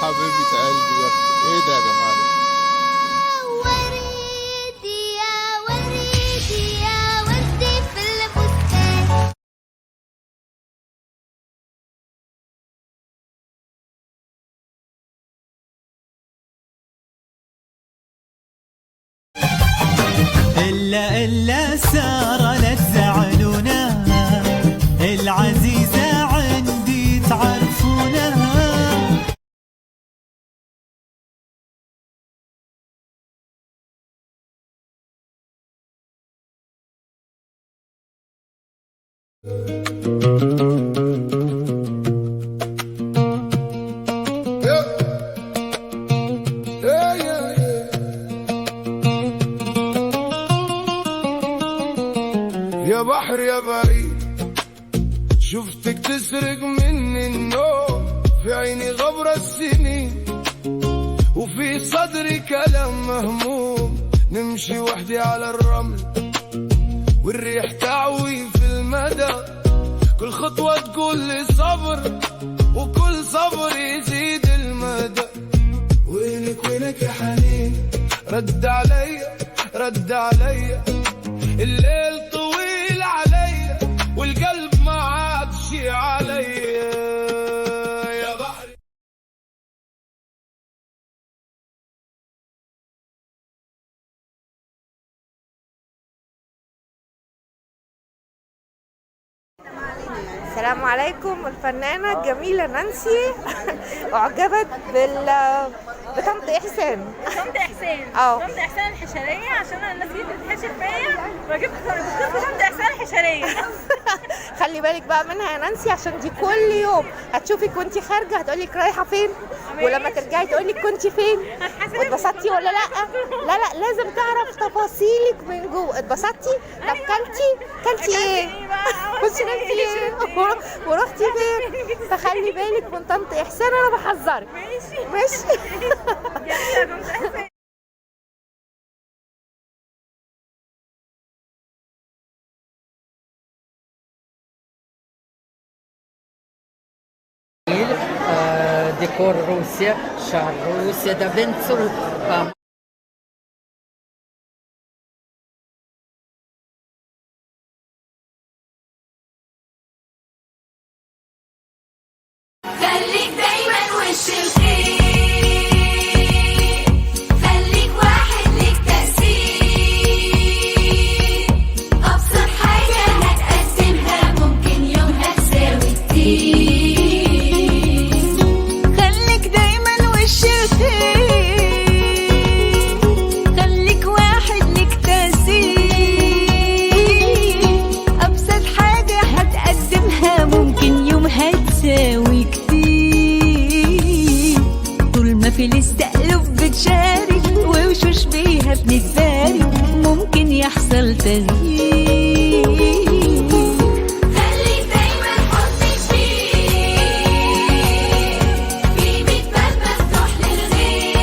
حبيبة قلبي يا اختي، ايه ده يا جماعة ده؟ وريدي يا وريدي يا وردي في البستان. إلا سارة لا تزعلونا، العزيزة عندي تعرفونها. يا بحر يا بعيد، شفتك تسرق مني النوم، في عيني غبر السنين وفي صدري كلام مهموم. نمشي وحدي على الرمل والريح تعوي في المدى، كل خطوة تقول لي صبر وكل صبر يزيد المدى. وينك وينك يا حنين، رد عليا رد عليا، الليل طويل عليا والقلب ما عادش عليا يا بحر. السلام عليكم. الفنانة الجميلة نانسي أعجبت بطنط إحسان. طنط إحسان. طنط إحسان الحشرية، عشان أنا الناس كتير بتتحشر فيا فجبت طنط إحسان الحشرية. خلي بالك بقى منها يا نانسي، عشان دي كل يوم هتشوفك وانتي خارجة هتقولك رايحة فين، ولما ترجعي تقولك كنتي فين واتبسطتي ولا لا. لا لا، لازم تعرف تفاصيلك من جوه. اتبسطتي؟ طب كلتي ايه؟ كلتي ايه؟ ورحتي فين؟ فخلي بالك من طنط إحسان، أنا بحذرك. ماشي. يا طنط إحسان. ديكور روسيا، شهر روسيا ده فينتسل. خليك دايما وش الخير، خليك واحد ليك تأثير، أبسط حاجة هتقسمها ممكن يومها تساوي كتير. خليك دايما وش الخير، خليك واحد ليك تأثير، أبسط حاجة هتقدمها ممكن يومها تساوي كتير. طول ما في الاستقلب بتشارك ووشوش بيها بنتبارك ممكن يحصل تغيير. خليك دايما حطك فيه، في 100 باب مفتوح للغير.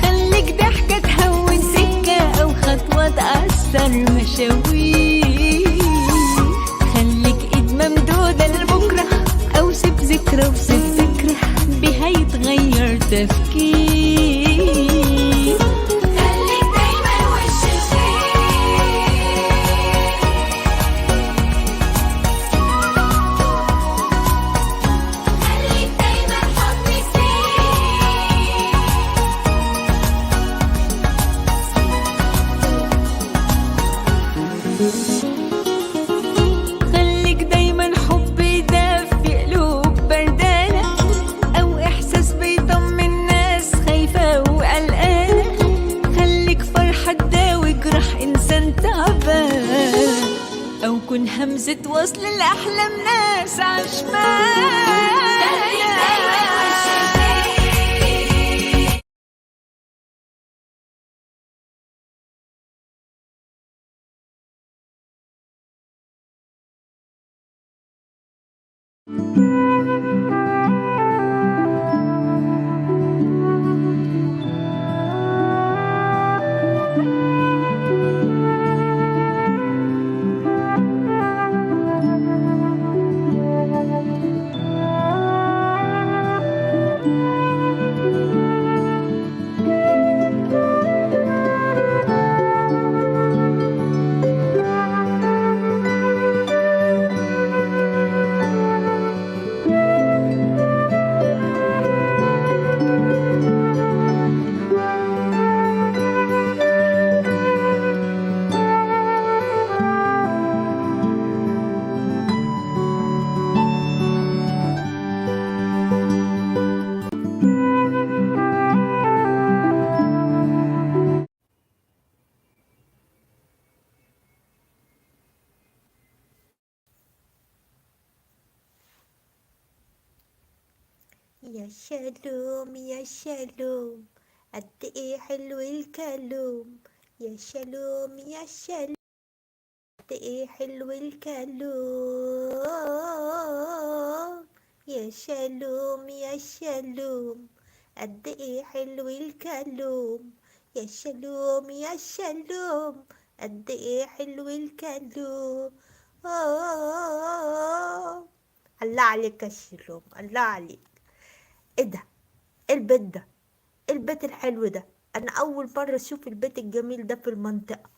خليك ضحكة تهون سكة أو خطوة تأثر مشاوير. خليك إيد ممدودة لبكرة أو سيب ذكرى وسيب فكرة بها يتغير تفكير. خليك دايما وش الخير، خليك دايما حطك فيه. خليك دايما حب يدفي قلوب بردانة أو إحساس بيطمن ناس خايفة وقلقانة. خليك فرحة تداوي جرح إنسان تعبان أو كن همزة وصل لأحلام ناس عشمان. يا شالوم يا شالوم، قد ايه حلو الكلام. يا شالوم يا شالوم، قد ايه حلو الكلام. يا شالوم يا شالوم، قد ايه حلو الكلام. يا شالوم يا شالوم، قد ايه حلو الكلام. الله عليك يا شالوم، الله عليك. ايه ده؟ إيه البيت ده؟ إيه البيت الحلو ده؟ انا اول مرة اشوف البيت الجميل ده في المنطقة.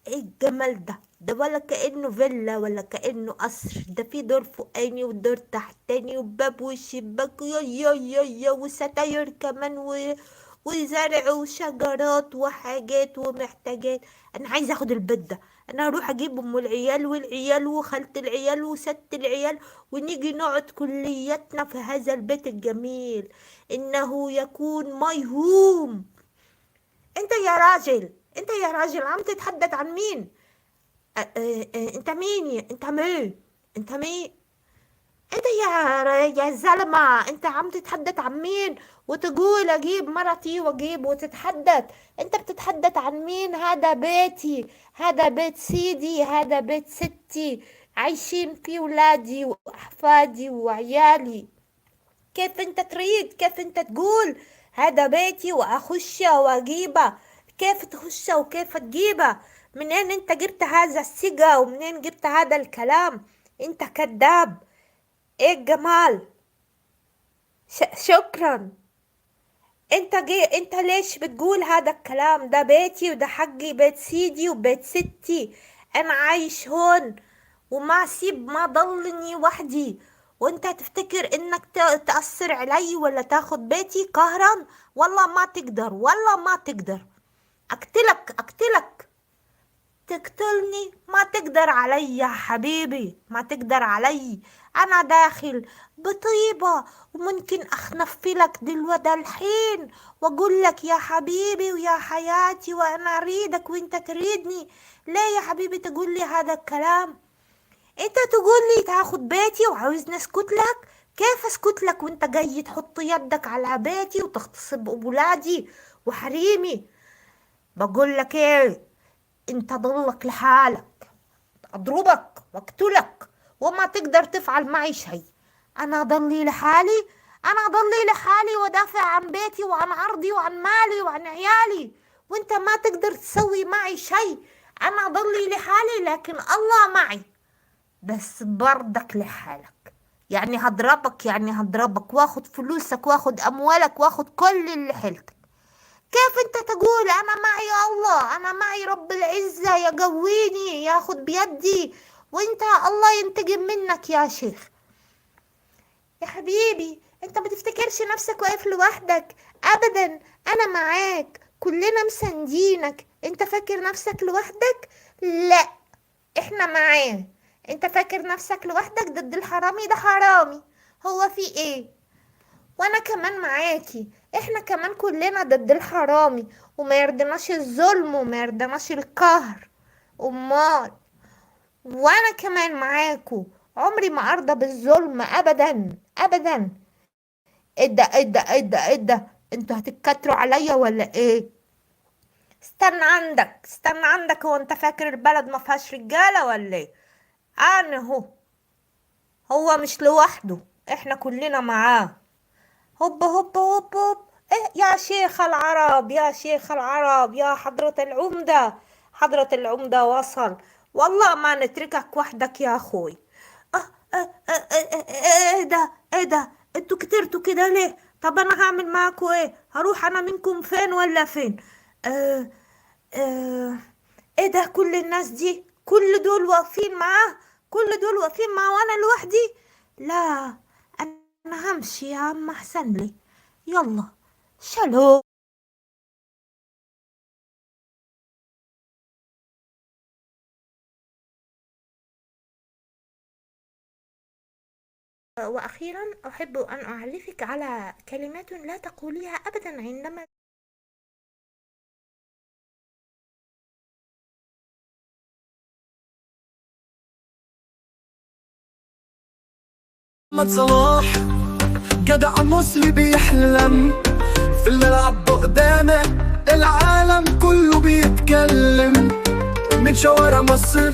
ايه الجمال ده ولا كأنه فيلا ولا كأنه قصر. ده في دور فوقاني ودور تحتاني وباب وشباك يا وستاير كمان وزرع وشجرات وحاجات ومحتاجات. انا عايزه اخد البيت ده. انا هروح اجيب ام العيال والعيال وخالة العيال وست العيال ونيجي نقعد كلياتنا في هذا البيت الجميل. انه يكون ماي هوم. انت يا راجل، انت يا راجل عم تتحدث عن مين؟ انت مين انت مين؟ انت مين؟ انت يا زلمة، انت عم تتحدث عن مين وتقول اجيب مرتي واجيب وتتحدث؟ انت بتتحدث عن مين؟ هذا بيتي، هذا بيت سيدي، هذا بيت ستي، عايشين فيه ولادي واحفادي وعيالي. كيف انت تريد؟ كيف انت تقول هذا بيتي واخشه واجيبه؟ كيف تخشه وكيف تجيبه؟ منين انت جبت هذا الثقة ومنين جبت هذا الكلام؟ انت كذاب. ايه الجمال؟ شكرا. انت ليش بتقول هذا الكلام؟ ده بيتي وده حقي، بيت سيدي وبيت ستي. انا عايش هون وما سيب ما ضلني وحدي. وانت تفتكر انك تأثر علي ولا تاخد بيتي قهرا؟ والله ما تقدر، والله ما تقدر. اقتلك. تقتلني؟ ما تقدر علي يا حبيبي، ما تقدر علي. انا داخل بطيبة وممكن اخنفلك دلوقتي الحين واقول لك يا حبيبي ويا حياتي وانا اريدك وانت تريدني. ليه يا حبيبي تقول لي هذا الكلام؟ انت تقول لي تاخد بيتي وعاوزني اسكت لك؟ كيف اسكت لك وانت جاي تحط يدك على بيتي وتغتصب اولادي وحريمي؟ بقول لك ايه، انت ضلك لحالك، اضربك واقتلك وما تقدر تفعل معي شيء. انا ضلي لحالي، انا ضلي لحالي ودافع عن بيتي وعن عرضي وعن مالي وعن عيالي، وانت ما تقدر تسوي معي شيء. انا ضلي لحالي لكن الله معي. بس برضك لحالك، يعني هضربك، يعني هضربك واخد فلوسك واخد اموالك واخد كل اللي حيلتك. كيف انت تقول انا معي الله، انا معي رب العزة يقويني ياخد بيدي وانت الله ينتقم منك يا شيخ؟ يا حبيبي انت ما تفتكرش نفسك واقف لوحدك ابدا، انا معاك، كلنا مساندينك. انت فاكر نفسك لوحدك؟ لا، احنا معاه. انت فاكر نفسك لوحدك ضد الحرامي؟ ده حرامي، هو في ايه؟ وانا كمان معاكي، احنا كمان كلنا ضد الحرامي وما يرضناش الظلم وما يرضناش القهر. امال وانا كمان معاكو، عمري ما ارضى بالظلم ابدا ابدا. ايه ده انتوا هتتكتروا عليا ولا ايه؟ استنى عندك، هو انت فاكر البلد ما فيهاش رجاله ولا ايه؟ انا هو مش لوحده، احنا كلنا معاه. هوب ايه يا شيخ العرب، يا شيخ العرب، يا حضرة العمدة، حضرة العمدة وصل. والله ما نتركك وحدك يا اخوي. ايه ده انتوا كترتوا كده ليه؟ طب انا هعمل معاكوا ايه؟ هروح انا منكم فين ولا فين؟ اه اه ايه ده؟ كل الناس دي، كل دول واقفين معاه، كل دول واقفين معاه وانا لوحدي؟ لا، انا همشي يا عم احسن لي. يلا شالوم. وأخيرا أحب أن أعرفك على كلمات لا تقوليها أبدا عندما محمد صلاح جدع مصري بيحلم في الملعب قدامه العالم كله بيتكلم، من شوارع مصر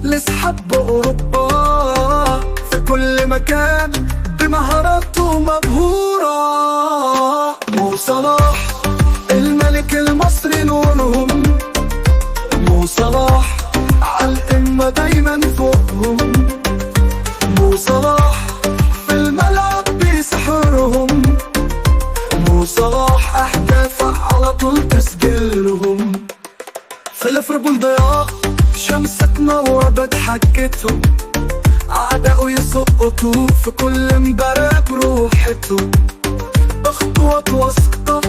لسحاب بأوروبا، في كل مكان بمهاراته مبهورة. مو صلاح الملك المصري نورهم، مو صلاح عالقمة دايما فوقهم، مو صلاح في الملعب بيسحرهم، مو صلاح أهدافه على طول تسجلهم. في ليفربول ضياء شمس تنور بضحكته، أعداؤه يسقطوا في كل مباراة بروحته، بخطوات وسطة.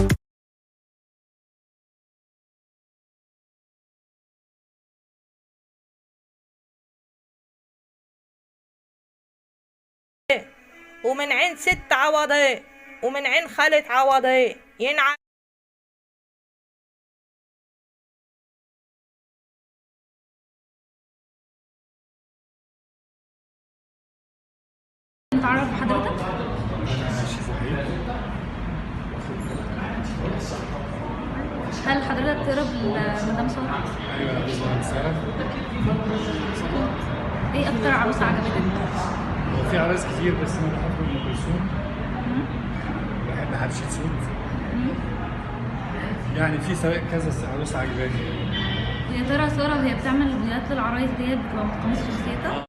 ومن عين ست عوضي ومن عين خالة عوضي ينعم. تعرف حضرتك؟ هل حضرتك تقرب لمدام سارة؟ ايه اكتر عروسة عجبتك؟ هو في عرايس كتير بس انا بحب ام كلثوم، بحب حتشبسوت، يعني في كذا عروسة عجباني. ويا ترى سارة وهي بتعمل فيديوهات للعرايس ديت بتبقى متقمصة شخصيتها؟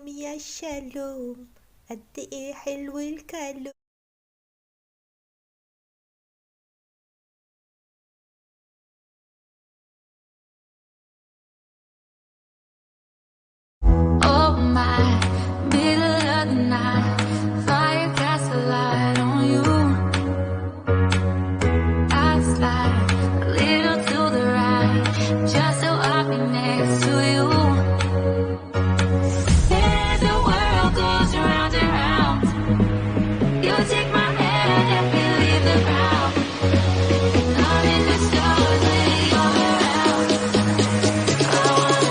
يا شالوم قد ايه حلو الكلام. Oh my, middle of the night, fire casts a light on you. I slide a little to the right, just so I'll be next to you. As the world goes round and round, you take my hand and we leave the ground. Not in the stars when you're around. I wanna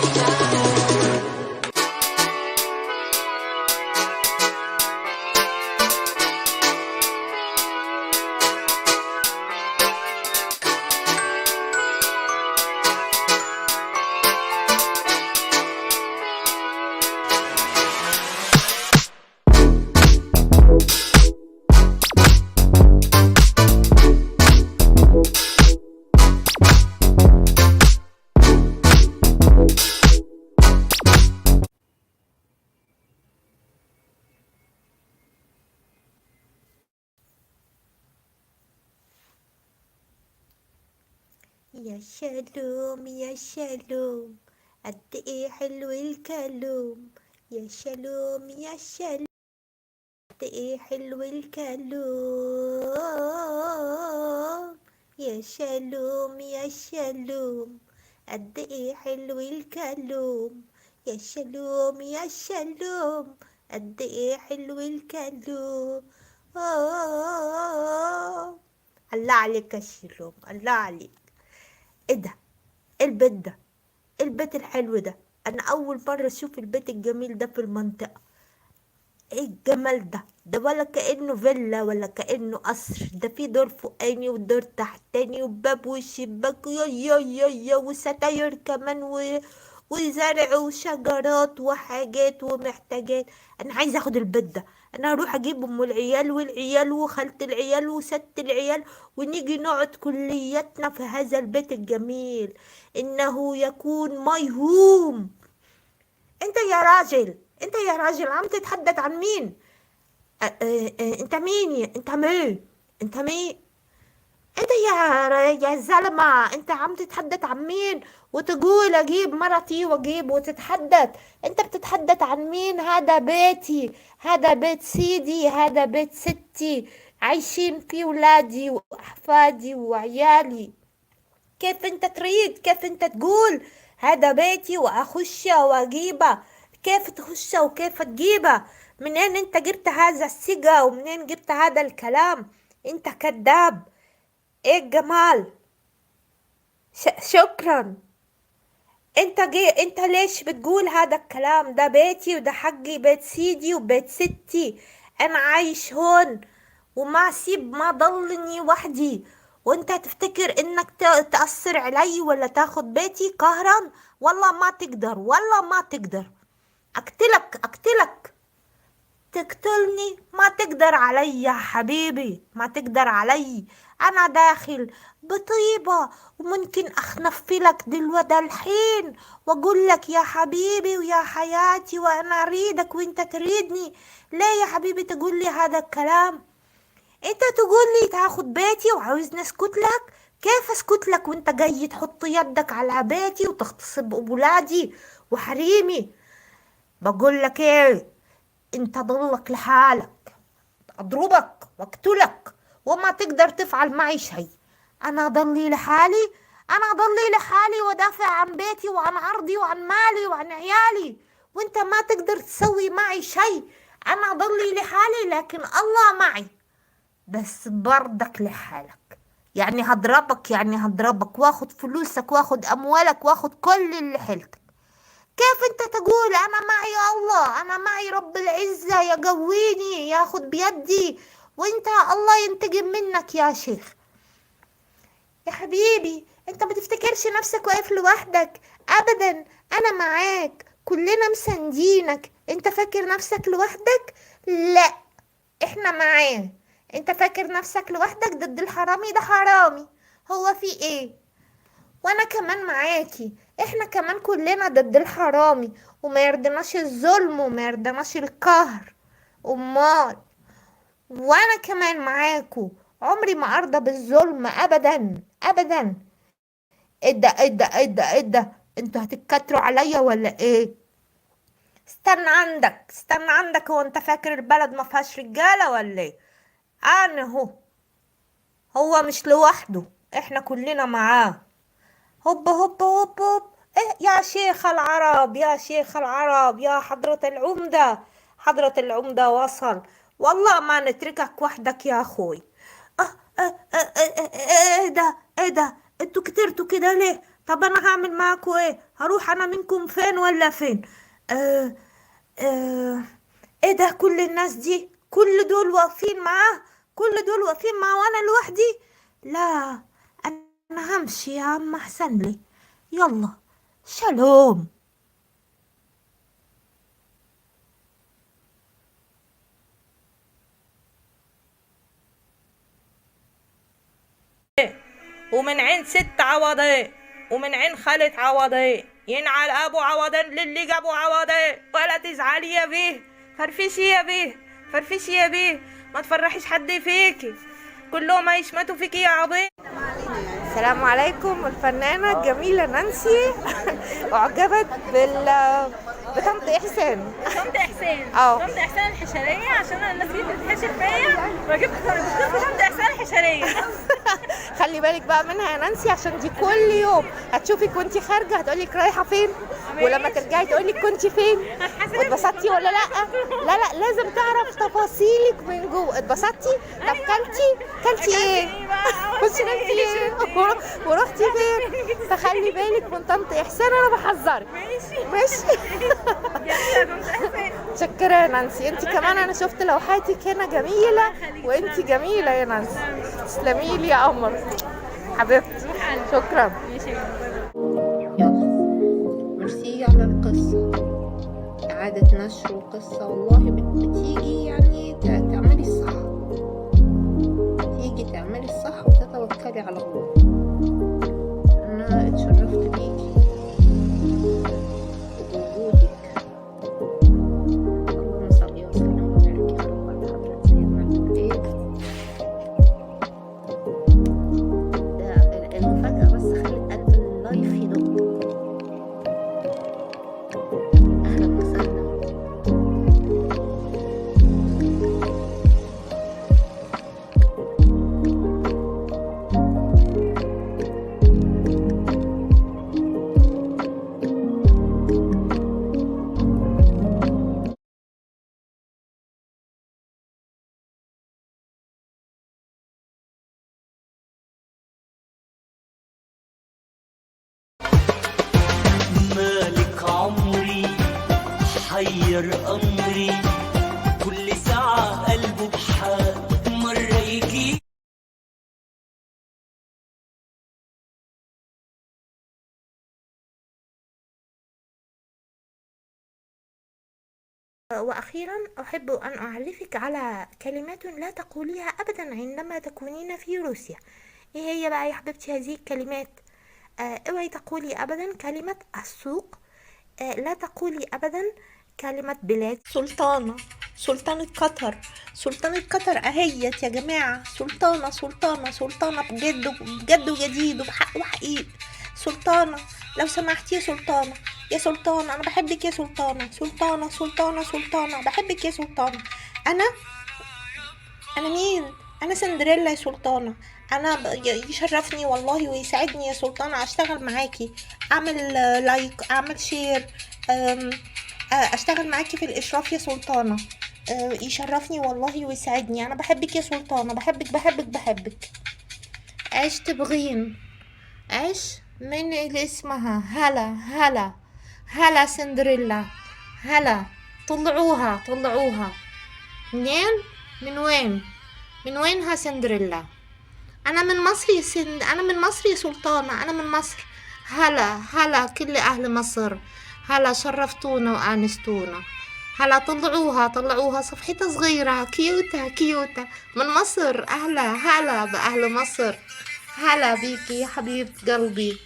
يا شالوم يا شالوم، قد ايه حلو الكلام. يا شالوم يا شالوم، قد ايه حلو الكلام. يا شالوم يا شالوم، قد ايه حلو الكلام. يا شالوم يا شالوم، قد ايه حلو الكلام. الله عليك يا شالوم، الله عليك. ايه ده؟ إيه البيت ده؟ إيه البيت الحلو ده؟ انا اول مرة اشوف البيت الجميل ده في المنطقة. ايه الجمال ده؟ ده ولا كأنه فيلا ولا كأنه قصر، ده في دور فوقاني ودور تحتاني وباب وشباك يا وستاير كمان وزرع وشجرات وحاجات ومحتاجات. انا عايزه اخد البيت ده. انا هروح اجيب ام العيال والعيال وخالة العيال وست العيال، ونيجي نقعد كلياتنا في هذا البيت الجميل. انه يكون ماي هوم. انت يا راجل، انت يا راجل عم تتحدث عن مين؟ انت مين انت مين؟ انت مين؟ انت يا زلمة، انت عم تتحدث عن مين وتقول اجيب مرتي واجيب وتتحدث؟ انت بتتحدث عن مين؟ هذا بيتي، هذا بيت سيدي، هذا بيت ستي، عايشين فيه ولادي واحفادي وعيالي. كيف انت تريد؟ كيف انت تقول هذا بيتي واخشه واجيبه؟ كيف تخشه وكيف تجيبه؟ منين انت جبت هذا الثقة ومنين جبت هذا الكلام؟ انت كذاب. ايه الجمال؟ شكرا. انت ليش بتقول هذا الكلام؟ ده بيتي وده حقي، بيت سيدي وبيت ستي. انا عايش هون وما سيب ما ضلني وحدي، وانت تفتكر انك تأثر علي ولا تاخد بيتي قهرا؟ والله ما تقدر، والله ما تقدر. اقتلك تقتلني؟ ما تقدر علي يا حبيبي، ما تقدر علي. انا داخل بطيبة وممكن اخنفلك دلوقتي الحين واقول لك يا حبيبي ويا حياتي وانا اريدك وانت تريدني. ليه يا حبيبي تقول لي هذا الكلام؟ انت تقول لي تاخد بيتي وعاوزني اسكت لك؟ كيف اسكت لك وانت جاي تحط يدك على بيتي وتغتصب اولادي وحريمي؟ بقول لك ايه، انت ضلك لحالك، اضربك واقتلك وما تقدر تفعل معي شيء. انا ضلي لحالي، انا ضلي لحالي ودافع عن بيتي وعن عرضي وعن مالي وعن عيالي، وانت ما تقدر تسوي معي شيء. انا ضلي لحالي لكن الله معي، بس برضك لحالك. يعني هضربك واخد فلوسك واخد اموالك واخد كل اللي حيلتك. كيف انت تقول انا معي الله، انا معي رب العزة يقويني ياخد بيدي، وانت الله ينتقم منك يا شيخ؟ يا حبيبي انت ما تفتكرش نفسك واقف لوحدك ابدا، انا معاك، كلنا مساندينك. انت فاكر نفسك لوحدك؟ لا، احنا معاه. انت فاكر نفسك لوحدك ضد الحرامي؟ ده حرامي، هو في ايه؟ وانا كمان معاكي، احنا كمان كلنا ضد الحرامي، وما يرضناش الظلم وما يرضناش القهر. امال وانا كمان معاكو، عمري ما ارضى بالظلم ابدا ابدا. ايه ده انتوا هتتكتروا عليا ولا ايه؟ استنى عندك، هو انت فاكر البلد ما فيهاش رجاله ولا ايه؟ انا هو مش لوحده، احنا كلنا معاه. هوب هوب هوب هوب. إيه يا شيخ العرب، يا شيخ العرب، يا حضرة العمدة، حضرة العمدة وصل، والله ما نتركك وحدك يا اخوي. ايه ده انتوا كترتوا كده ليه؟ طب انا هعمل معاكوا ايه؟ هروح انا منكم فين ولا فين؟ اه اه ايه ده؟ كل الناس دي، كل دول واقفين معاه، كل دول واقفين معاه وانا لوحدي؟ لا، انا همشي يا عم احسن لي. يلا شالوم. ومن عين ست عوضين ومن عين خالة عوضين، ينعل ابو عوضين للي جابوا عوضين. ولا تزعلي يا بيه، فرفشي يا بيه، فرفشي يا بيه، ما تفرحيش حد فيكي، كلهم هيشمتوا فيكي يا عبيط. السلام عليكم. الفنانة الجميلة نانسي أعجبت بطنط إحسان. طنط احسان اه. طنط احسان الحشريه، عشان انا الناس دي بتتحشر فيا واجيب طنط احسان الحشريه. خلي بالك بقى منها يا نانسي، عشان دي كل يوم هتشوفك وانتي خارجة هتقولك رايحة فين، ولما ترجعي تقولك كنتي فين، واتبسطتي ولا لا. لا لا، لازم تعرف تفاصيلك من جوه. اتبسطتي؟ طب كلتي ايه؟ وشربتي ايه؟ ورحتي فين؟ فخلي بالك من طنط احسان، انا بحذرك. ماشي. متشكرة يا نانسي. انت كمان انا شفت لوحاتك هنا جميلة، وانت جميلة يا نانسي. تسلمي لي يا قمر حبيبتي. شكرا. ميرسي على القصة، إعادة نشر القصة. والله بتيجي يعني تعملي الصح، تيجي تعملي الصح وتتوكلي على الله. أنا اتشرفت بيكي وبوجودك. اللهم صل وسلم وبارك يا رب على حضرة سيدنا الحبيب. ده المفاجأة بس خلت قلب اللايف يدق. أهلا وسهلا. مالك عمري حير أمري، كل ساعة قلبه بحال مرة يجي. وأخيرا أحب أن أعرفك على كلمات لا تقوليها أبدا عندما تكونين في روسيا. إيه هي بقى يا حبيبتي هذه الكلمات؟ اوعي تقولي أبدا كلمة السوق، لا تقولي أبدا كلمة بلاد. سلطانة، سلطانة قطر، سلطانة قطر أهيت يا جماعة. سلطانة سلطانة سلطانة بجد بجد وجديد وبحق وحقيق. سلطانة لو سمحتي يا سلطانة، يا سلطانة أنا بحبك يا سلطانة. سلطانة سلطانة سلطانة بحبك يا سلطانة. أنا مين؟ أنا سندريلا يا سلطانة. أنا يشرفني والله ويسعدني يا سلطانة أشتغل معاكي، أعمل لايك، أعمل شير، أشتغل معاكي في الإشراف يا سلطانة. يشرفني والله ويسعدني. أنا بحبك يا سلطانة، بحبك بحبك بحبك. عيش تبغين، عيش من اللي اسمها هلا سندريلا. هلا طلعوها منين؟ من وينها سندريلا؟ انا من مصر انا من مصر يا سلطانة، انا من مصر. هلا كل اهل مصر، هلا شرفتونا وانستونا. هلا طلعوها صفحتها صغيرة كيوتة من مصر. هلا بأهل مصر. هلا بيكي يا حبيبة قلبي.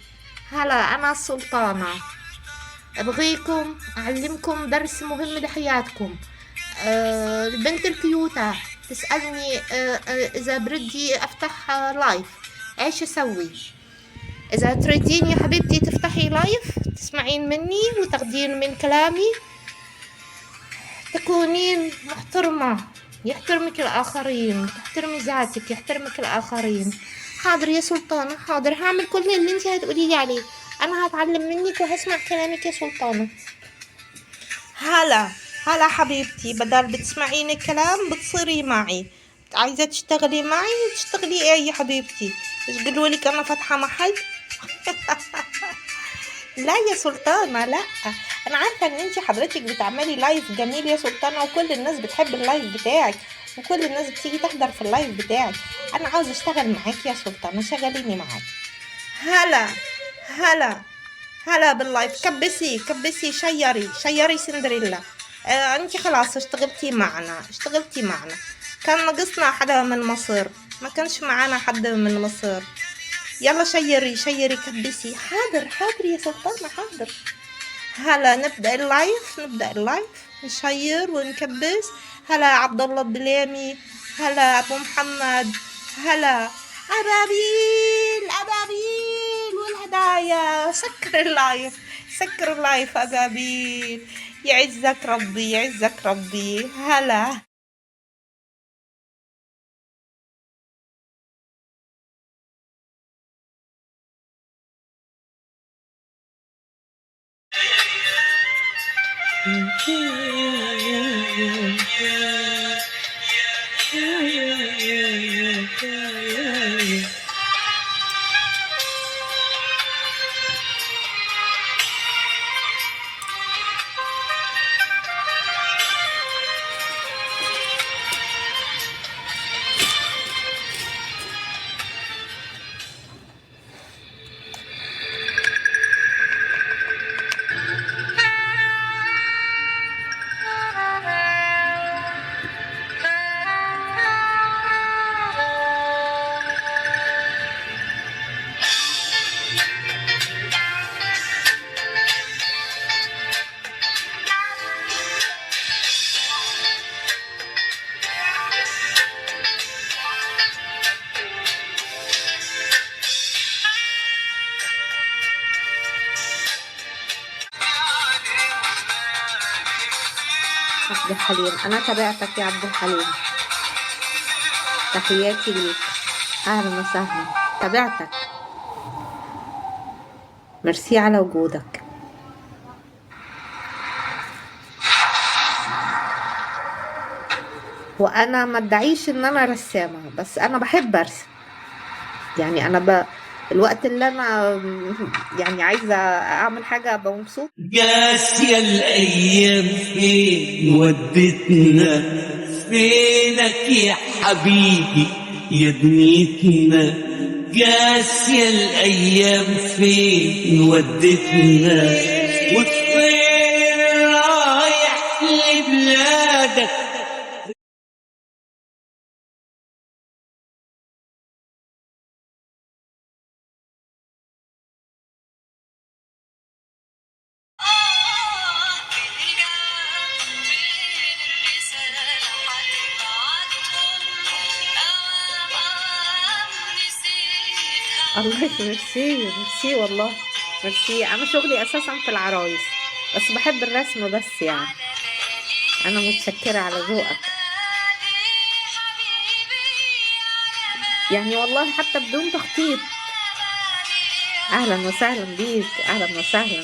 هلا أنا السلطانة، أبغيكم أعلمكم درس مهم لحياتكم. البنت الكيوتة تسألني إذا بردي أفتح لايف إيش أسوي. إذا تريدين يا حبيبتي تفتحي لايف تسمعين مني وتاخدين من كلامي، تكونين محترمة، يحترمك الآخرين، تحترمي ذاتك، يحترمك الآخرين. حاضر يا سلطانة، حاضر هعمل كل اللي انت هتقولي لي عليه. أنا هتعلم منك وهسمع كلامك يا سلطانة. هلا حبيبتي، بدل بتسمعيني الكلام بتصيري معي. عايزة تشتغلي معي تشتغلي ايه يا حبيبتي؟ مش قلولك أنا فاتحة محل؟ لا يا سلطانة لا، أنا عارفة إن انتي حضرتك بتعملي لايف جميل يا سلطانة، وكل الناس بتحب اللايف بتاعك، وكل الناس بتيجي تحضر في اللايف بتاعك. أنا عاوزة أشتغل معاكي يا سلطانة، شغليني معاكي. هلا باللايف. كبسي شيري سندريلا. انتي خلاص اشتغلتي معنا. كان ناقصنا حدا من مصر، ما كانش معانا حد من مصر. يلا شيري كبسي. حاضر يا سلطانة حاضر. هلا نبدأ اللايف نشير ونكبس. هلا عبد الله الدليمي، هلا ابو محمد، أبابيل أبابيل والهدايا. سكر اللايف سكر اللايف أبابيل. يعزك ربي يعزك ربي. هلا. عبد الحليم، أنا تابعتك يا عبد الحليم، تحياتي ليك، أهلا وسهلا، تابعتك، ميرسي على وجودك. وأنا ما ادعيش إن أنا رسامة، بس أنا بحب أرسم، يعني أنا الوقت اللي أنا يعني عايزة أعمل حاجة أبقى مبسوط. قاسية الأيام فين ودتنا، فينك يا حبيبي يا دنيتنا، قاسية الأيام فين ودتنا، وفين رايح لبلادك. الله ميرسي ميرسي والله ميرسي. انا شغلي اساسا في العرايس، بس بحب الرسم بس، يعني انا متشكرة على ذوقك، يعني والله حتى بدون تخطيط. اهلا وسهلا بيك، اهلا وسهلا.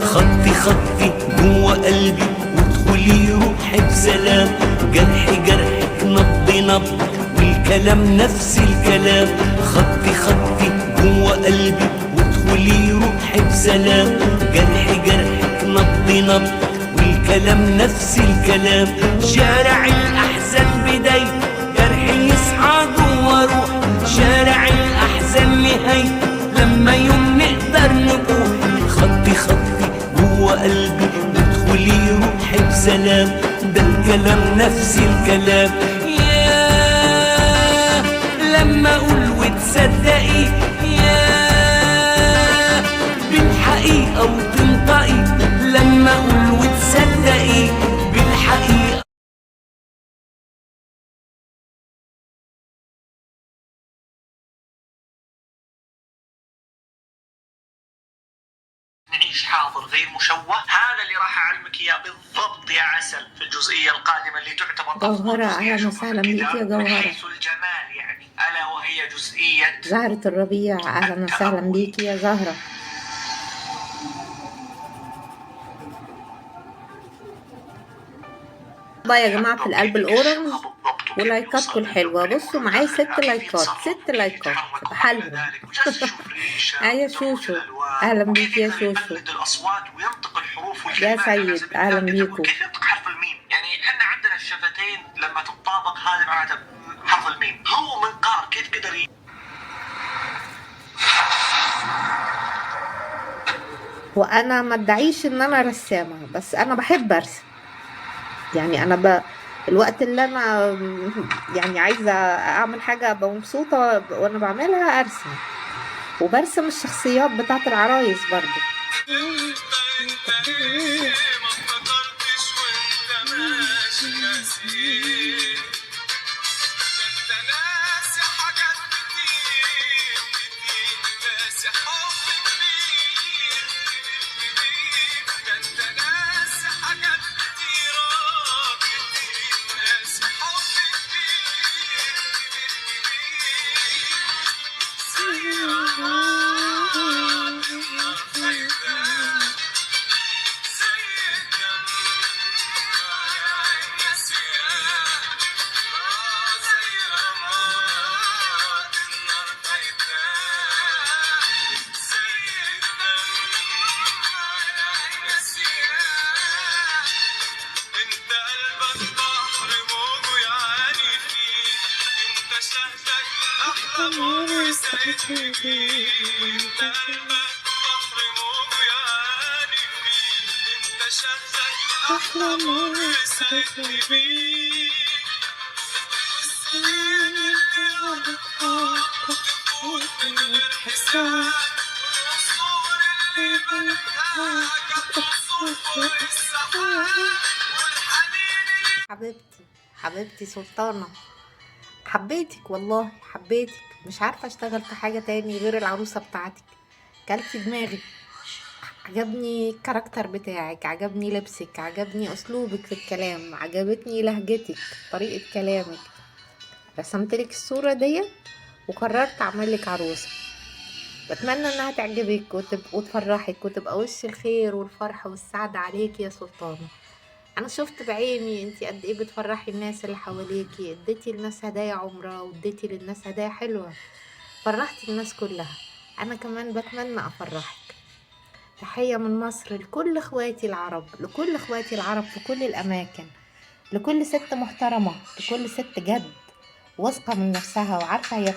خطي خطي جوا قلبي وادخلي روحي بسلام، جرحي جرحك نبضي نبض والكلام نفس الكلام، خطي خطي جوا قلبي وادخلي روحي بسلام، جرحي جرحك نبضي نبض والكلام نفس الكلام، شارع الأحزان بداية جرحي يصحى جوا روحي، شارع الأحزان نهاية لما يوم نقدر نقول، خطي خطي جوا قلبي ادخلي روحي بسلام، ده الكلام نفس الكلام، يا لما اقول وتصدقي يا بالحقيقة وتنطقي، لما اقول وتصدقي بالحقيقة. نعيش حاضر غير مشوه، هذا اللي راح أعلمك إياه بالضبط يا عسل في الجزئية القادمة اللي تعتبر جوهرة، أهلا وسهلا بيك يا جوهرة. حيث الجمال يعني، ألا وهي جزئية زهرة الربيع، أهلا وسهلا بيك يا زهرة. بقى يا جماعة في القلب الأورنج ولايكاتكم الحلوة، بصوا معايا 6 لايكات، 6 لايكات بحالهم. يا شوشو، أهلا بيك يا شوشو. يا سيد أهلا بيكم. كيف ينطق حرف الميم؟ يعني احنا عندنا الشفتين لما تتطابق هذه معناتها حرف الميم، هو منقار كيف قدر وأنا ما ادعيش إن أنا رسامة، بس أنا بحب أرسم، يعني أنا الوقت اللي أنا يعني عايزة أعمل حاجة أبقى مبسوطة وأنا بعملها أرسم، وبرسم الشخصيات بتاعت العرايس برضو. انت قلبك بحر موجان النيل، انت شهدك احلى مر سعدني بيه. السنين اللي بتفوت من غير حساب، والعصور اللي بنحكاها كانت عصور فوق السحاب، والحنين حبيبتي سلطانة، حبيتك والله، حبيتك. مش عارفة اشتغل في حاجة تاني غير العروسة بتاعتك. كلتي دماغي، عجبني الكاركتر بتاعك، عجبني لبسك، عجبني اسلوبك في الكلام، عجبتني لهجتك، طريقة كلامك. رسمتلك الصورة دي وقررت اعملك عروسة. بتمنى انها تعجبك وتفرحك وتبقى وش الخير والفرح والسعادة عليك يا سلطانة. انا شفت بعيني انتي قد ايه بتفرحي الناس اللي حواليكي، اديتي للناس هدايا عمرة واديتي للناس هدايا حلوة، فرحتي الناس كلها. انا كمان بتمنى افرحك. تحية من مصر لكل اخواتي العرب، لكل اخواتي العرب في كل الاماكن، لكل ست محترمة، لكل ست جد واثقة من نفسها وعارفة هي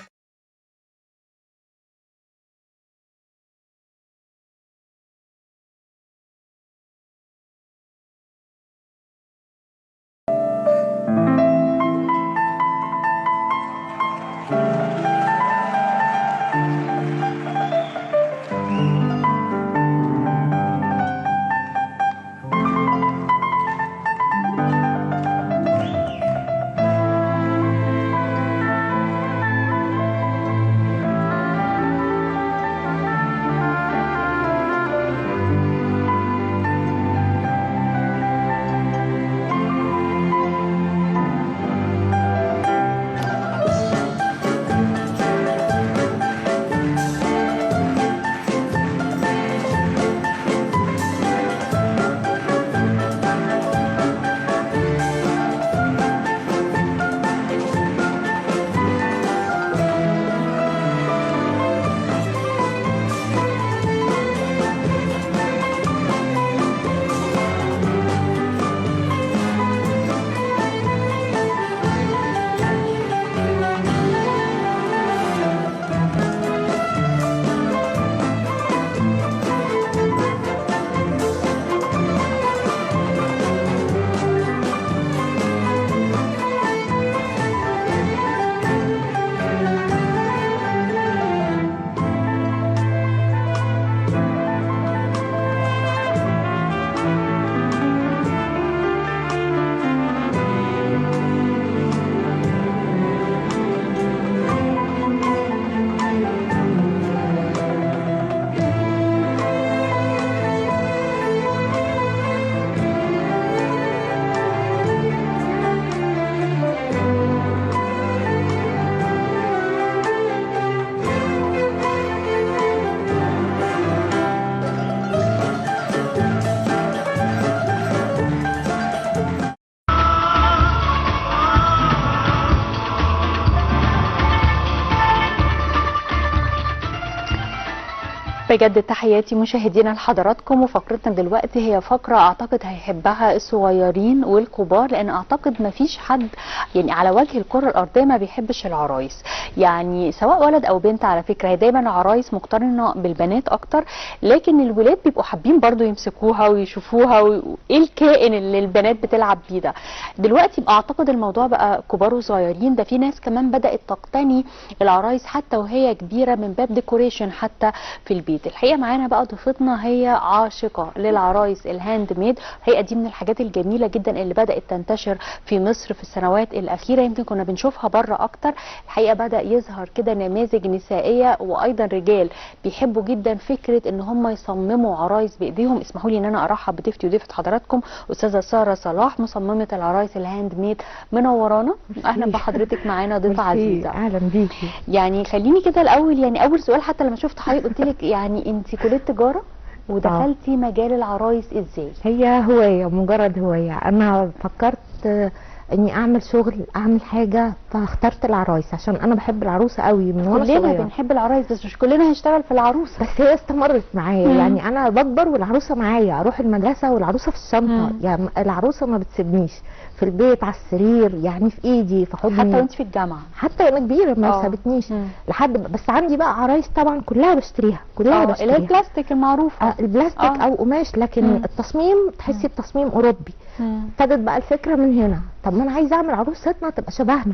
بجد تحياتي مشاهدينا لحضراتكم. وفقرتنا دلوقتي هي فقرة اعتقد هيحبها الصغيرين والكبار، لان اعتقد ما فيش حد يعني على وجه الكرة الارضية ما بيحبش العرايس، يعني سواء ولد او بنت. على فكرة هي دايما العرايس مقترنة بالبنات اكتر، لكن الولاد بيبقوا حابين برضو يمسكوها ويشوفوها وايه الكائن اللي البنات بتلعب بيه ده. دلوقتي اعتقد الموضوع بقى كبار وصغيرين، ده في ناس كمان بدأت تقتني العرايس حتى وهي كبيرة من باب ديكوريشن حتى في البيت. الحقيقه معانا بقى ضيفتنا هي عاشقه للعرايس الهاند ميد. الحقيقه دي من الحاجات الجميله جدا اللي بدات تنتشر في مصر في السنوات الاخيره، يمكن كنا بنشوفها بره اكتر. الحقيقه بدا يظهر كده نماذج نسائيه وايضا رجال بيحبوا جدا فكره ان هم يصمموا عرايس بايديهم. اسمحوا لي ان انا ارحب بضيفتي وضيفه حضراتكم استاذه ساره صلاح، مصممه العرايس الهاند ميد، منورانا. اهلا بحضرتك معانا ضيفه عزيزه. اهلا بيكي. يعني خليني كده الاول، يعني اول سؤال حتى لما شفت حضرتك قلت لك يعني انت كليه تجاره ودخلتي مجال العرايس ازاي؟ هي هوايه، مجرد هوايه. انا فكرت اني اعمل شغل، اعمل حاجه فاخترت العرايس عشان انا بحب العروسه قوي من وانا كلنا صغيره. بنحب العرايس بس مش كلنا هنشتغل في العروسه. بس هي استمرت معايا، يعني انا بكبر والعروسه معايا، اروح المدرسه والعروسه في الشنطه، يعني العروسه ما بتسيبنيش في البيت على السرير، يعني في ايدي في حضني. حتى وانت في الجامعه؟ حتى وانا كبيره ما سابتنيش لحد بس عندي بقى عرايس طبعا كلها بشتريها، كلها بشتريها. اللي هي البلاستيك المعروفه. البلاستيك او قماش، لكن التصميم تحسي التصميم اوروبي. ابتدت بقى الفكره من هنا، طب ما انا عايزه اعمل عروستنا تبقى شبهنا.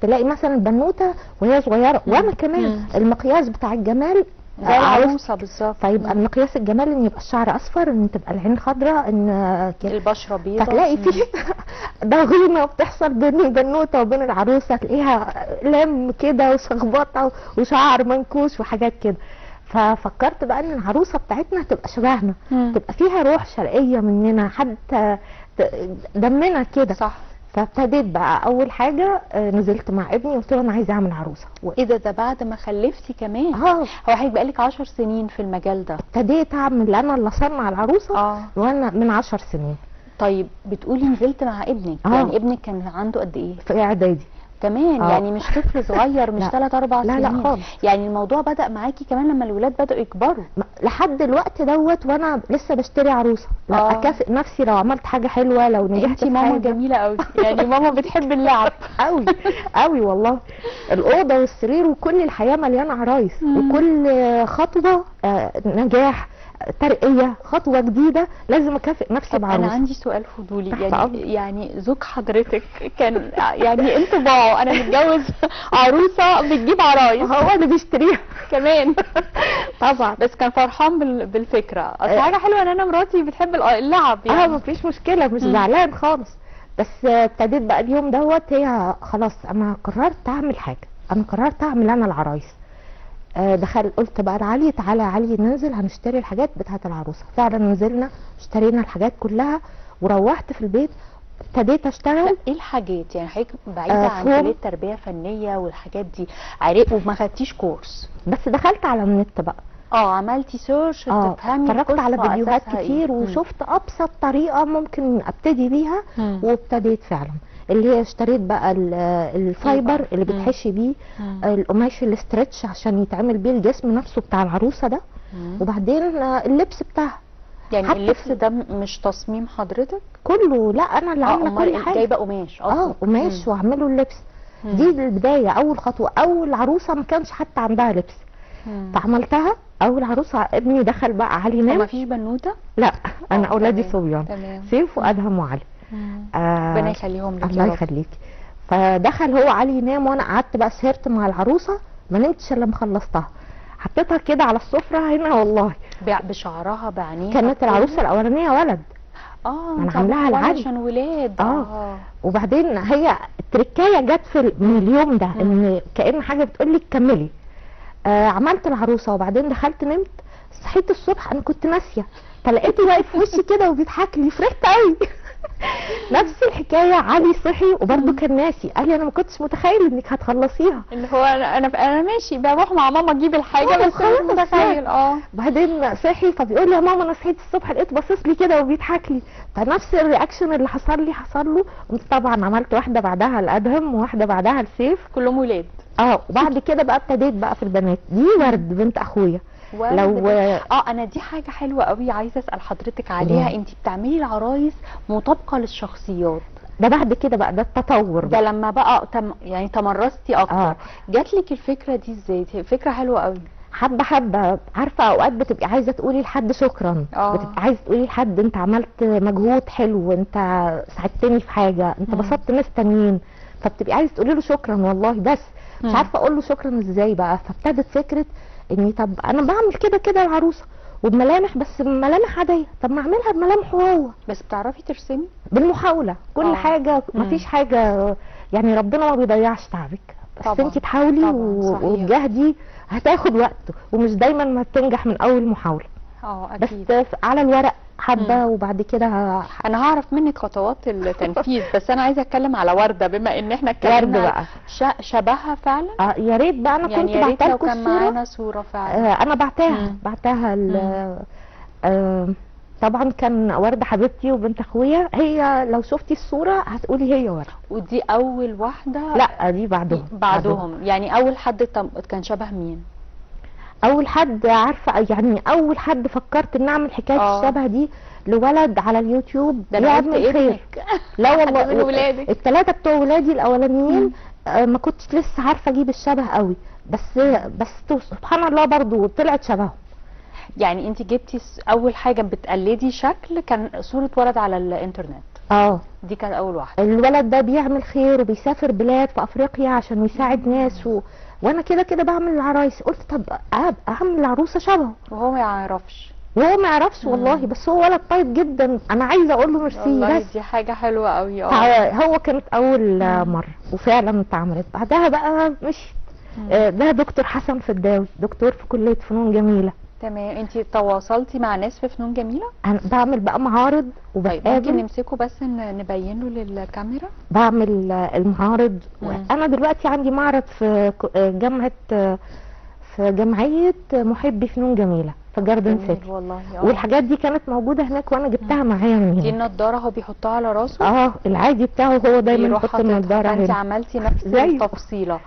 تلاقي مثلا البنوته وهي صغيره وانا كمان المقياس بتاع الجمال زي العروسه بالظبط. فيبقى المقياس الجمال ان يبقى الشعر اصفر، ان تبقى العين خضراء، ان البشره بيضاء. فتلاقي فيه ضغينه بتحصل بين البنوته وبين العروسه، تلاقيها لم كده وشخبطه وشعر منكوش وحاجات كده. ففكرت بقى ان العروسه بتاعتنا تبقى شبهنا، تبقى فيها روح شرقيه مننا، حتى دمنا كده. صح. فابتديت بقى اول حاجه نزلت مع ابني وقلت له انا عايزه اعمل عروسه. وايه ده بعد ما خلفتي كمان؟ هو حضرتك بقالك 10 سنين في المجال ده؟ ابتديت اعمل انا اللي اصنع العروسه وانا من 10 سنين. طيب بتقولي نزلت مع ابنك، يعني ابنك كان عنده قد ايه؟ في اعدادي كمان. يعني مش طفل صغير، مش 3-4 سنين. لا خالص. يعني الموضوع بدأ معاكي كمان لما الولاد بدأوا يكبروا؟ لحد الوقت دوت وانا لسه بشتري عروسه. لا اكافئ نفسي لو عملت حاجه حلوه، لو نجحت في ماما حاجه. جميله قوي، يعني ماما بتحب اللعب قوي قوي والله. الاوضه والسرير وكل الحياه مليانه عرايس، وكل خطوه نجاح، ترقيه، خطوه جديده لازم اكافئ نفسي بعروسه. انا عندي سؤال فضولي، يعني زوج حضرتك كان يعني انطباعه انا متجوز عروسه بتجيب عرايس؟ هو اللي بيشتريها كمان طبعا. بس كان فرحان بالفكره. اصل حاجه حلوه ان انا مراتي بتحب اللعب يعني. مفيش مشكله، مش زعلان خالص. بس ابتديت بقى اليوم دوت هي خلاص انا قررت اعمل حاجه، انا قررت اعمل انا العرايس. قلت بقى لعلي تعالى يا علي ننزل هنشتري الحاجات بتاعه العروسه. فعلا نزلنا اشترينا الحاجات كلها وروحت في البيت ابتديت اشتغل. ايه الحاجات يعني حضرتك بعيده عن كليه تربيه فنيه والحاجات دي وما خدتيش كورس؟ بس دخلت على النت بقى، عملتي سيرش تفهمي، اتفرجت على فيديوهات كتير وشفت ابسط طريقه ممكن ابتدي بيها وابتديت فعلا. اللي هي اشتريت بقى الفايبر اللي بتحشي بيه، القماش الاسترتش عشان يتعمل بيه الجسم نفسه بتاع العروسه ده، وبعدين اللبس بتاعها. يعني اللبس ده مش تصميم حضرتك كله؟ لا انا اللي عامله كل حاجه. جايبه قماش قماش واعمله اللبس. دي البدايه، اول خطوه. اول عروسه ما كانش حتى عندها لبس فعملتها. اول عروسه ابني دخل بقى علي نام. ما فيش بنوته؟ لا انا اولادي صبيان، سيف وادهم وعلي. ربنا يخليهم لك. الله يخليكي. فدخل هو علي ينام وانا قعدت بقى سهرت مع العروسه، ما نمتش الا لما خلصتها. حطيتها كده على السفره هنا والله بشعرها بعينيها. كانت العروسه الاولانيه ولد. انا عاملاها العادي عشان ولاد. وبعدين هي التركايه جت من اليوم ده ان كأن حاجه بتقول لي كملي. عملت العروسه وبعدين دخلت نمت. صحيت الصبح انا كنت ناسيه، فلقيته واقف في وشي كده وبيضحك لي، فرحت قوي. نفس الحكايه علي صحي وبرده كان ناسي، قال لي انا ما كنتش متخيل انك هتخلصيها. اللي هو انا ماشي بروح مع ماما اجيب الحاجه بس مش متخيل. بعدين صحي فبيقول لي يا ماما انا صحيت الصبح لقيت باصص لي كده وبيضحك لي. فنفس الرياكشن اللي حصل له. قمت طبعا عملت واحده بعدها لادهم وواحده بعدها لسيف، كلهم ولاد. وبعد كده بقى ابتديت بقى في البنات. دي ورد بنت اخويا. لو انا دي حاجه حلوه قوي عايزه اسال حضرتك عليها. انت بتعملي العرايس مطابقه للشخصيات. ده بعد كده بقى ده التطور ده لما بقى يعني تمرستي اكتر. جات لك الفكره دي ازاي؟ فكره حلوه قوي. حبه عارفه اوقات بتبقي عايزه تقولي لحد شكرا، بتبقي عايزه تقولي لحد انت عملت مجهود حلو، انت ساعدتني في حاجه، انت بسطت ناس تانيين، فبتبقي عايزه تقولي له شكرا والله. بس مش عارفه اقول له شكرا ازاي بقى. فابتدت فكره اني طب انا بعمل كده العروسه وبملامح، بس ملامح عاديه، طب ما اعملها بملامحه هو. بس بتعرفي ترسمي؟ بالمحاوله كل حاجه. مفيش حاجه يعني ربنا ما بيضيعش تعبك، بس انت تحاولي وتجاهدي. هتاخد وقت ومش دايما ما بتنجح من اول محاوله. اكيد. بس على الورق حبه وبعد كده انا هعرف منك خطوات التنفيذ. بس انا عايزه اتكلم على ورده بما ان احنا اتكلمنا. ورده بقى شبهها فعلا. يا ريت بقى. انا يعني كنت بعتها لكم كان معانا صوره فعلا. انا بعتها طبعا كان وردة حبيبتي وبنت اخويا، هي لو شفتي الصورة هتقولي هي وردة. ودي اول واحده؟ لا دي بعدهم. يعني اول حد كان شبه مين؟ اول حد عارفه يعني اول حد فكرت ان اعمل حكايه الشبه دي لولد على اليوتيوب بيعمل خير. لا والله الثلاثه بتوع ولادي الاولانيين ما كنتش لسه عارفه اجيب الشبه قوي، بس سبحان الله برضو طلعت شبههم. يعني انت جبتي اول حاجه بتقلدي شكل كان صوره ولد على الانترنت. دي كانت اول واحده. الولد ده بيعمل خير وبيسافر بلاد في افريقيا عشان يساعد ناس وانا كده بعمل العرايس، قلت طب اعمل عروسه شبهه، وهو ما يعرفش. والله، بس هو ولد طيب جدا، انا عايزه اقول له ميرسي. والله دي حاجه حلوه قوي. هو كانت اول مره وفعلا اتعملت. بعدها بقى مش ده دكتور حسن فداوي، دكتور في كليه فنون جميله. تمام. انت تواصلتي مع ناس في فنون جميله؟ انا بعمل بقى معارض وبقابل. طيب ممكن نمسكه بس نبينه للكاميرا؟ بعمل المعارض. انا دلوقتي عندي معرض في جمعيه محبي فنون جميله في جاردن سيتي. والله والحاجات دي كانت موجوده هناك وانا جبتها معايا من هنا. دي النضاره هو بيحطها على راسه؟ العادي بتاعه هو دايما يحط النضاره هنا. انت عملتي نفس التفصيله.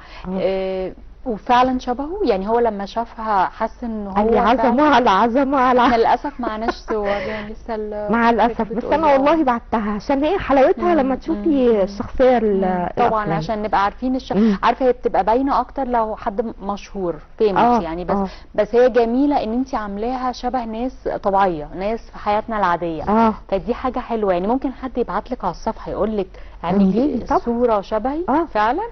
وفعلا شبهه؟ يعني هو لما شافها حس ان هو عظمه على عظمه على احنا للاسف معناش صور يعني لسه مع الاسف، بس انا والله بعتها عشان هي حلاوتها لما تشوفي الشخصيه طبعا عشان نبقى عارفين عارفه هي بتبقى باينه اكتر لو حد مشهور فيمس يعني. بس هي جميله ان انت عاملاها شبه ناس طبيعيه، ناس في حياتنا العاديه. فدي حاجه حلوه. يعني ممكن حد يبعت لك على الصفحه يقول لك اعملي صوره شبهي فعلا.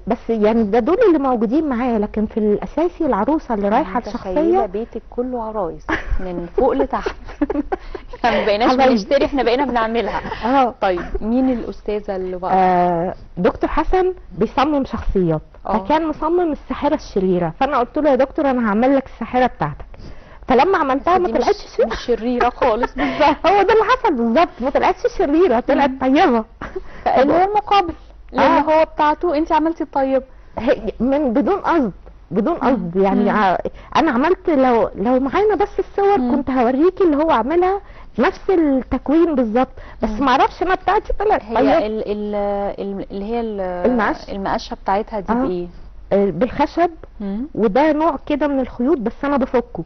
بس يعني ده دول اللي موجودين معايا، لكن في الاساسي العروسه اللي رايحه الشخصيه. بيتك كله عرايس من فوق لتحت. احنا ما بقيناش بنشتري، احنا بقينا بنعملها. طيب مين الاستاذه اللي بقى؟ دكتور حسن بيصمم شخصيات. فكان مصمم الساحره الشريره، فانا قلت له يا دكتور انا هعمل لك الساحره بتاعتك. فلما عملتها ما طلعتش مش شريره خالص. بالظبط هو ده اللي حصل بالظبط، ما طلعتش شريره، طلعت طيبه. اللي هو المقابل لان هو بتاعته انت عملتي الطيب من بدون قصد يعني. انا عملت لو معانا بس الصور كنت هوريكي اللي هو عاملها نفس التكوين بالظبط، بس ما اعرفش انا بتاعتي طلعت هي اللي هي المقشه بتاعتها دي بايه؟ بالخشب. وده نوع كده من الخيوط بس انا بفكه.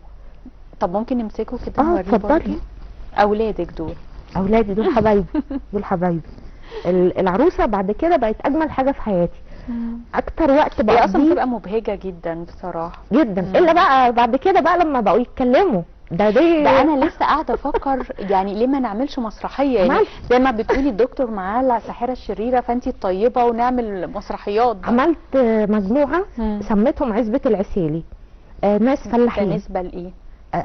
طب ممكن نمسكه كده نوريه؟ اتفضلي. اولادي دول حبايبي دول حبايبي. العروسه بعد كده بقت اجمل حاجه في حياتي. اكتر وقت بقى هي اصلا بتبقى مبهجه جدا بصراحه جدا. الا بقى بعد كده بقى لما بقوا يتكلموا ده انا لسه قاعده افكر يعني ليه ما نعملش مسرحيه؟ يعني زي ما بتقولي الدكتور معاه الساحره الشريره فانتي الطيبه ونعمل مسرحيات. عملت مجموعه سميتهم عزبه العسيلي. ناس فلاحين. بالنسبه لايه؟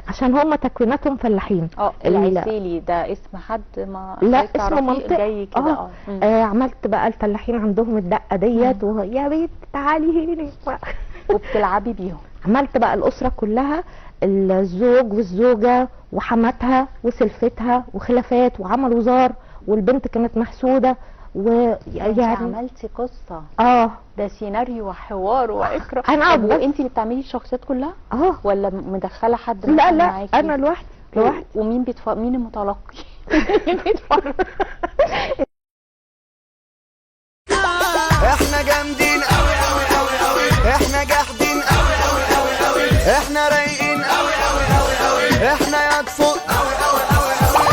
عشان هم تكويناتهم فلاحين. العسيلي ده اسم حد ما لا اسم منطقه جاي كده. عملت بقى الفلاحين عندهم الدقه ديت يا بيت تعالي هنا وبتلعبي بيهم. عملت بقى الاسره كلها، الزوج والزوجه وحماتها وسلفتها وخلافات وعملوا زار والبنت كانت محسوده ويعني عملتي قصه. ده سيناريو وحوار واكرام. وانت اللي بتعملي الشخصيات كلها؟ ولا مدخله حد؟ لا انا لوحدي. ومين مين المتلقي؟ مين بيتفرج؟ احنا جامدين قوي قوي قوي قوي، احنا جاحدين قوي قوي قوي قوي، احنا رايقين قوي قوي قوي قوي، احنا يطفق قوي قوي قوي قوي.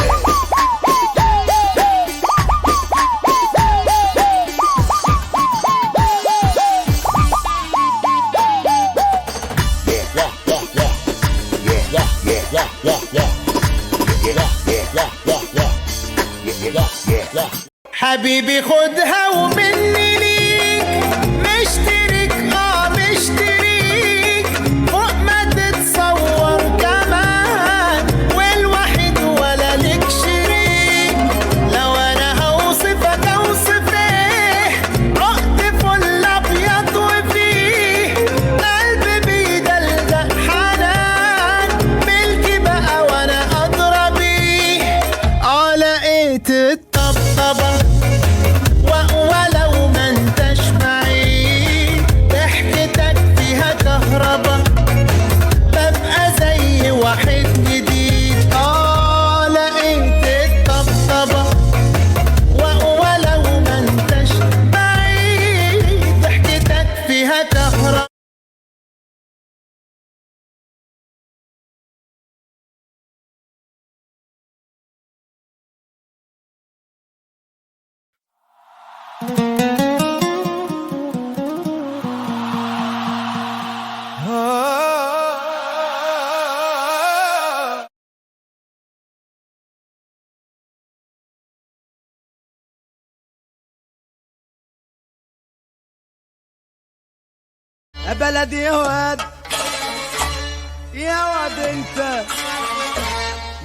حبيبي خدها ومني ليك، مشترك مشترك فوق ما تتصور كمان، والوحيد ولا لك شريك. لو انا هوصفك اوصف ايه، عقد فل ابيض وفيه قلبي بيدلدق حنان، ملكي بقى وانا ادرى بيه. على ايه تطبطب ولا بلدي يا واد يا واد انت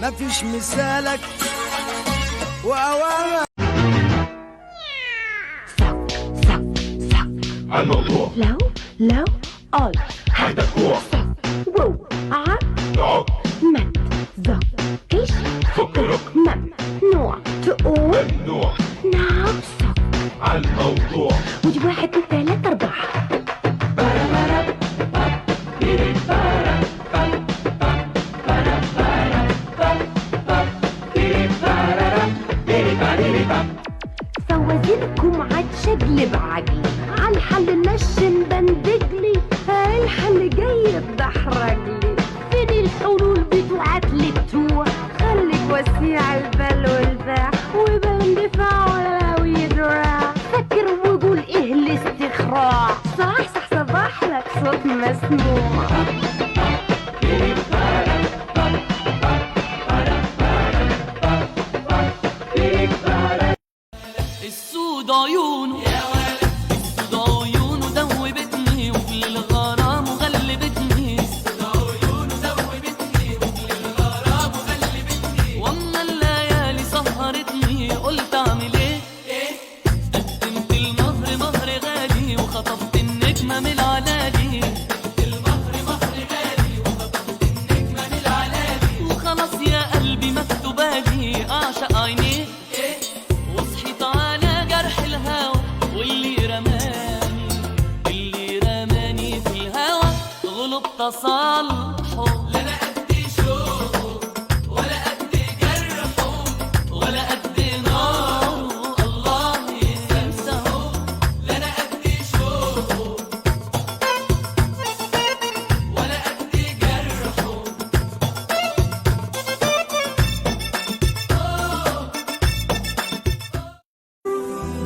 مفيش مثالك وأوامر الموضوع لو قال هيدكوع وو عب من ذا ايش فكرك ممنوع تقول ممنوع نفسك عالموضوع ودي 1 2 3 4 فوازيركم عتشقلب عقلي عالحل نشن بندقلي الحل جاي بحرجلي فين الحلول بتوعتلي بتوع خليك وسيع البال والباع وبندفع ولا لو يدراع فكر وقول ايه الاستخراع صح صباح لك صوت مسموع السود عيونه السود عيونه دوبتني وكل الغرام وغلبتني السود عيونه دوبتني وكل الغرام وغلبتني واما الليالي سهرتني قلت اعمل ايه قدمت المهر مهر غالي وخطفت النجمه من العلالي قدمت المهر مهر غالي وخطفت النجمه من العلالي وخلاص يا قلبي مكتوبالي اعشق عينيه وصحيت على جرح الهوى واللي رماني في الهوى غلبت اصالحه لا انا قد شوقه ولا قد جرحه ولا قد ناره الله يسامحه لا انا قد شوقه ولا قد جرحه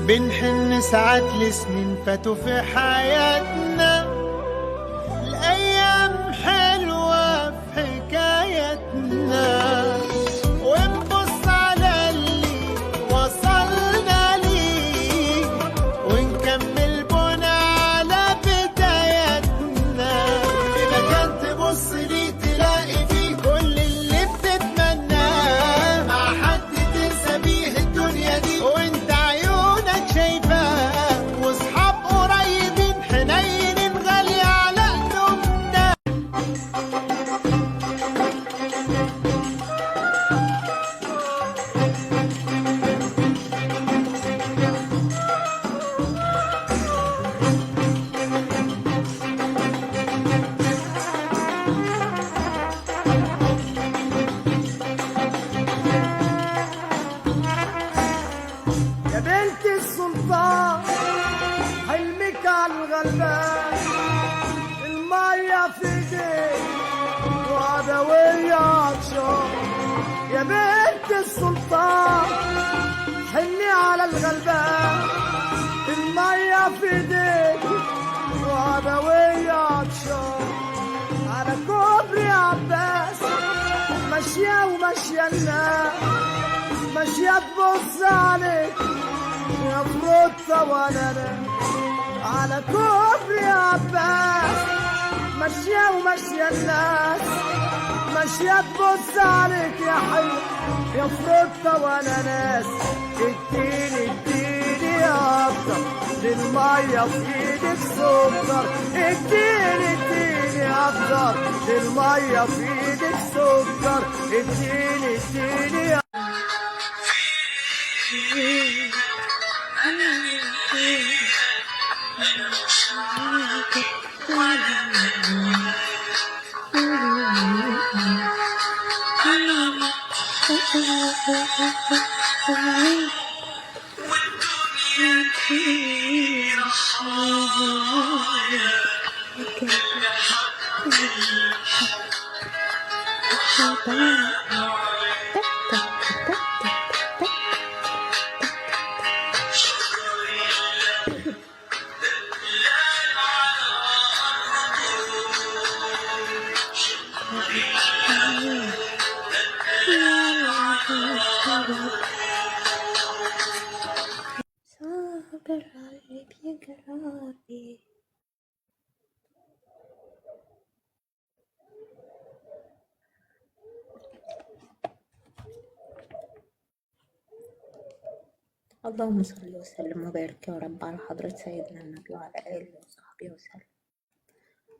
بنحن ساعات لسنين فاتوا في حياتنا الأيام حلوة في حكايتنا ونبص على اللي وصلنا ليه ونكمل بنا على بداياتنا إذا كان تبص ليه تلاقي فيه كل اللي بتتمناه مع حد تنسى بيه الدنيا دي وانت عيونك شايفاه واصحاب قريبين حنينين غالية على قلوبنا يا بنت السلطان حلمك على الغلبان المية في ايديك وعدوية عطشان يا بنت السلطان حلي على الغلبان المية في ايديك وعدوية عطشان على كوبري عباس ماشية وماشية الناس ماشية تبص عليك يا فروتة وانا على كوبري عباس ماشية وماشية الناس ماشية تبص عليك يا حلو يا فروتة وانا ناس اديني يا اكتر للمية في ايدك سكر اديني اكتر للمية في ايدك سكر اديني يا صابر على اللي بيجرالي اللهم صل وسلم وبارك يا رب على حضرة سيدنا النبي وعلى آله وصحبه وسلم.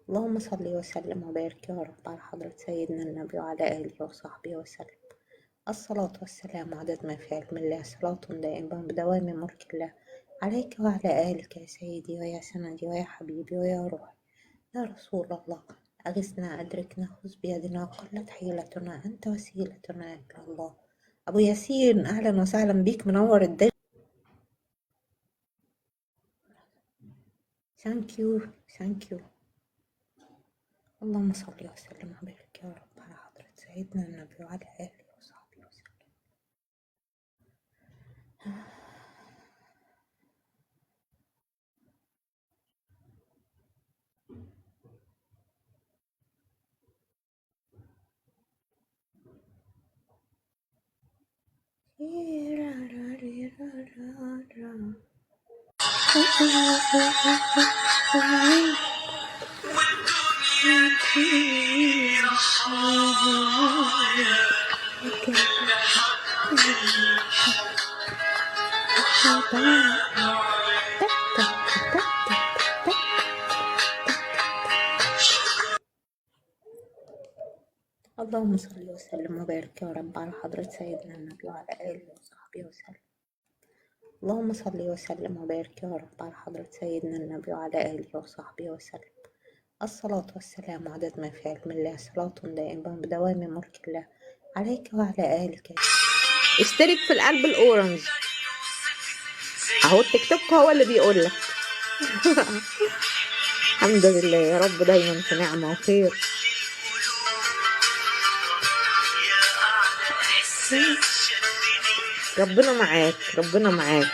اللهم صل وسلم وبارك يا رب على حضرة سيدنا النبي وعلى آله وصحبه وسلم. الصلاة والسلام عدد ما في علم الله، صلاة دائمة بدوام ملك الله عليك وعلى آلك يا سيدي ويا سندي ويا حبيبي ويا روحي يا رسول الله. أغثنا أدركنا خذ بيدنا قلت حيلتنا أنت وسيلتنا إلى الله. أبو ياسين أهلا وسهلا بيك، منور الدنيا. ثانك يو ثانك يو. اللهم صل وسلم وبارك يا رب على حضرة سيدنا النبي وعلى آله وصحبه وسلم. اللهم صل وسلم وبارك يا رب على حضرة سيدنا النبي وعلى آله وصحبه وسلم. اللهم صل وسلم وبارك يا رب على حضرة سيدنا النبي وعلى آله وصحبه وسلم. الصلاة والسلام عدد ما في علم الله، صلاة دائمة بدوام ملك الله عليك وعلى آلك. اشترك في القلب الأورنج أهو، التيك توك هو اللي بيقول لك. الحمد لله يا رب دايما في نعمة وخير. ربنا معاك ربنا معاك.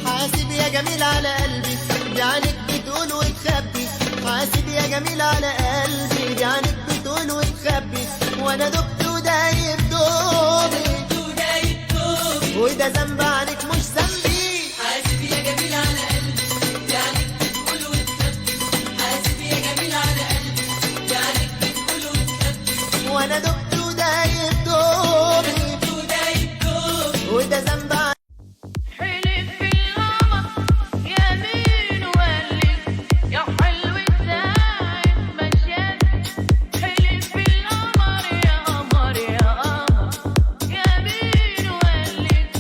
حاسب يا جميل على قلبي بعينك بتقول وتخبي، حاسب يا جميل على قلبي بعينك بتقول وتخبي، وانا دبت ودايب دوبي وده ذنب عنك مش ذنبي. حاسب يا جميل على قلبي بعينك بتقول وتخبي، حاسب يا جميل على قلبي بعينك بتقول وتخبي، وانا دبت ودايب دوبي وده ذنب عنك. حلف في القمر يمين وقلب يا حلو الساعد مشيت، حلف في القمر يا قمر يا قمر يمين وقلب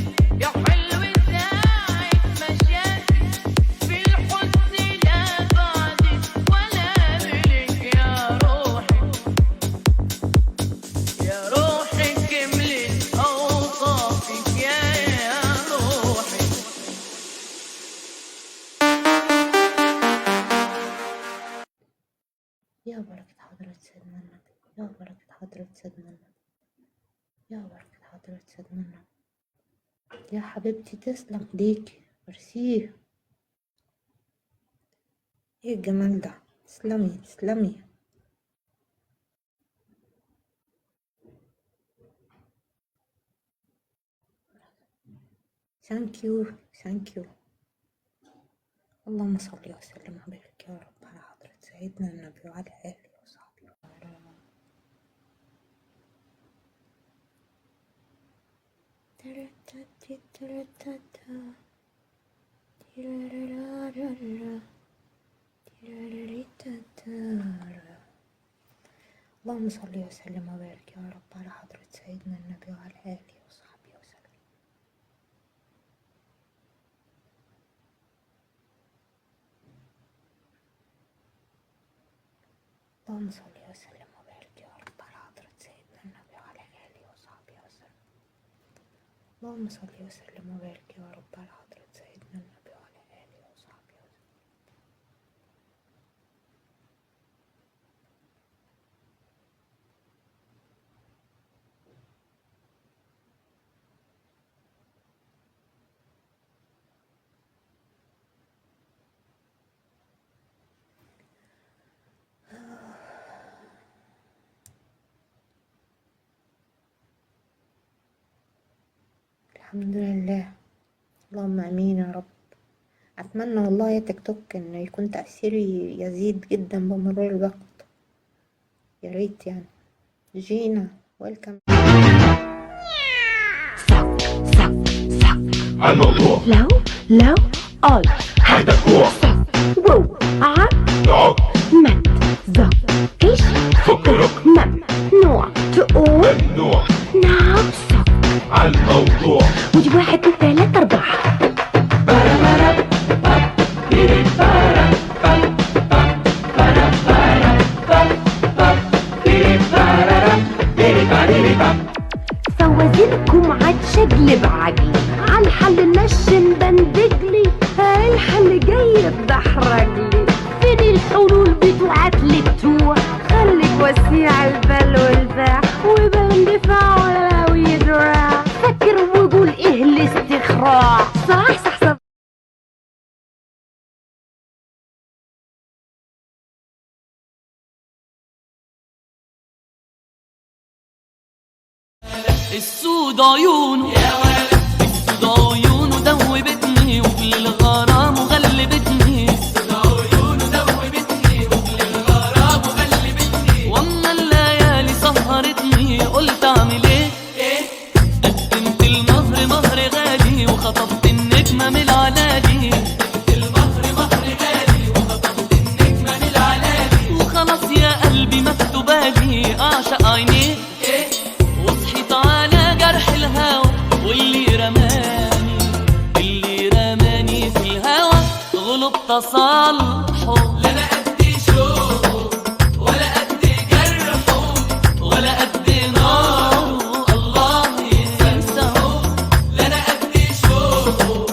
يا حلو الساعد مشيت، في الحزن لا بعدك ولا قبلك يا روحي، يا روحي كملت أوصافك يا روحي. يا بركة حضرة سيدنا النبي، يا بركة حضرة سيدنا النبي، يا بركة حضرة سيدنا النبي. يا حبيبتي تسلم ايديكي، ميرسي. ايه الجمال ده، تسلمي تسلمي. ثانك يو ثانك يو. اللهم صل وسلم وبارك يا رب على حضرة سيدنا النبي وعلى آله وصحبه وسلم. اللهم صل وسلم وبارك يا رب على حضرة سيدنا النبي وعلى آله وصحبه وسلم. اللهم صل وسلم وبارك يا رب على حضرة سيدنا النبي وعلى آله وصحبه وسلم. اللهم صل وسلم وبارك يا رب على حضرة سيدنا النبي وعلى آله وصحبه وسلم. الحمد لله اللهم امين يا رب. اتمنى والله يا تيك توك ان يكون تأثيري يزيد جدا بمرور الوقت، يا ريت يعني. جينا ويلكم. الموضوع لو قال هيدا كوع برو عق دعك من ذا ايش فكرك ممنوع تقول ممنوع نفسك عالموضوع ودي 1 2 3 4. فوازيركم عتشقلب عقلي عالحل نشن بندقلي الحل جاي بدحرجلي فين الحلول بتوعتلي بتوع خليك وسيع البال والباع وبندفع ولا لو يدراع فكر وقول ايه الاستخراع صح صح صح. السود عيونه السود عيونه دوبتني وكل الغرام وغلبتني السود عيونه دوبتني وكل الغرام وغلبتني واما الليالي سهرتني قلت اعمل ايه قدمت المهر مهر غالي وخطفت النجمه من العلالي قدمت المهر مهر غالي وخطفت النجمه من العلالي وخلاص يا قلبي مكتوبالي اعشق عينيه وصحيت على جرح الهوى واللي رماني في الهوى غلب تصالحه لا انا قد شوقه ولا قد جرحه ولا قد ناره الله ينساه لا انا قد شوقه.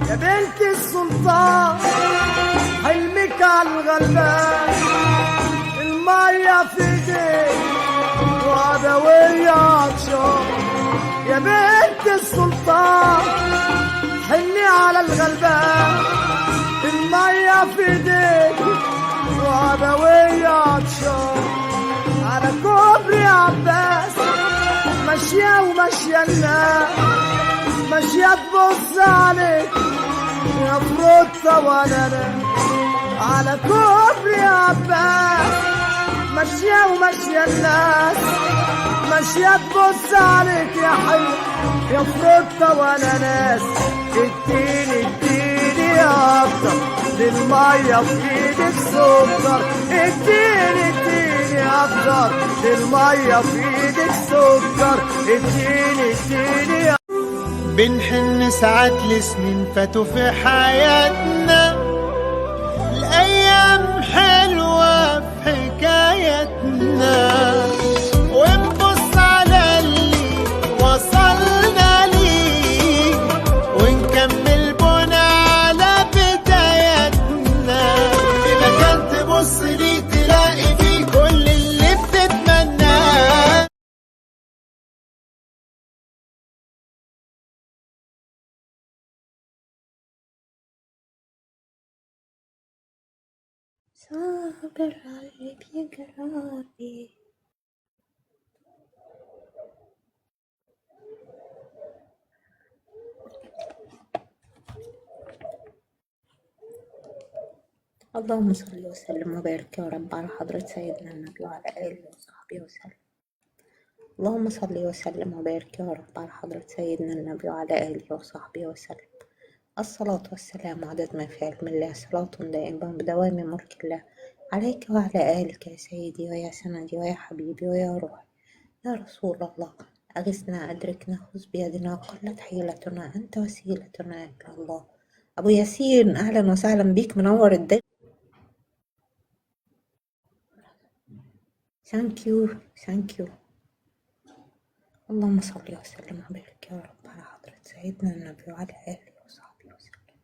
يا بنت السلطان حلمك عالغلبان المية في ايديك وعدوية عطشان يا بنت السلطان حلمي على الغلبان المية في ايديك وعدوية عطشان على كوبري عباس ماشية وماشية الناس ماشية تبص عليك يا فروتة وانا على كوبري عباس ماشية وماشية الناس ماشية تبص عليك يا حلو يا فروتة وانا ناس اديني اكتر للمية في ايدك سكر اديني اكتر للمية في ايدك سكر اديني بنحن ساعات لسنين فاتوا في حياتنا الأيام حلوة في حكايتنا ونبص على اللي وصلنا ليه ونكمل بنا على بدايتنا في مكان تبص ليه تلاقي فيه كل اللي بتتمناه. صابر على اللي بيجرالي اللهم صل وسلم وبارك يا رب على حضرة سيدنا النبي وعلى آله وصحبه وسلم. اللهم صل وسلم وبارك يا رب على حضرة سيدنا النبي وعلى آله وصحبه وسلم. الصلاة والسلام عدد ما في علم الله، صلاة دائمة بدوام ملك الله عليك وعلى آلك يا سيدي ويا سندي ويا حبيبي ويا روحي يا رسول الله. أغثنا أدركنا خذ بيدنا قلت حيلتنا أنت وسيلتنا إلى الله. أبو ياسين أهلا وسهلا بيك، منور الدنيا. ثانك يو. اللهم صل وسلم وبارك يا رب على حضرة سيدنا النبي وعلى آله وصحبه وسلم.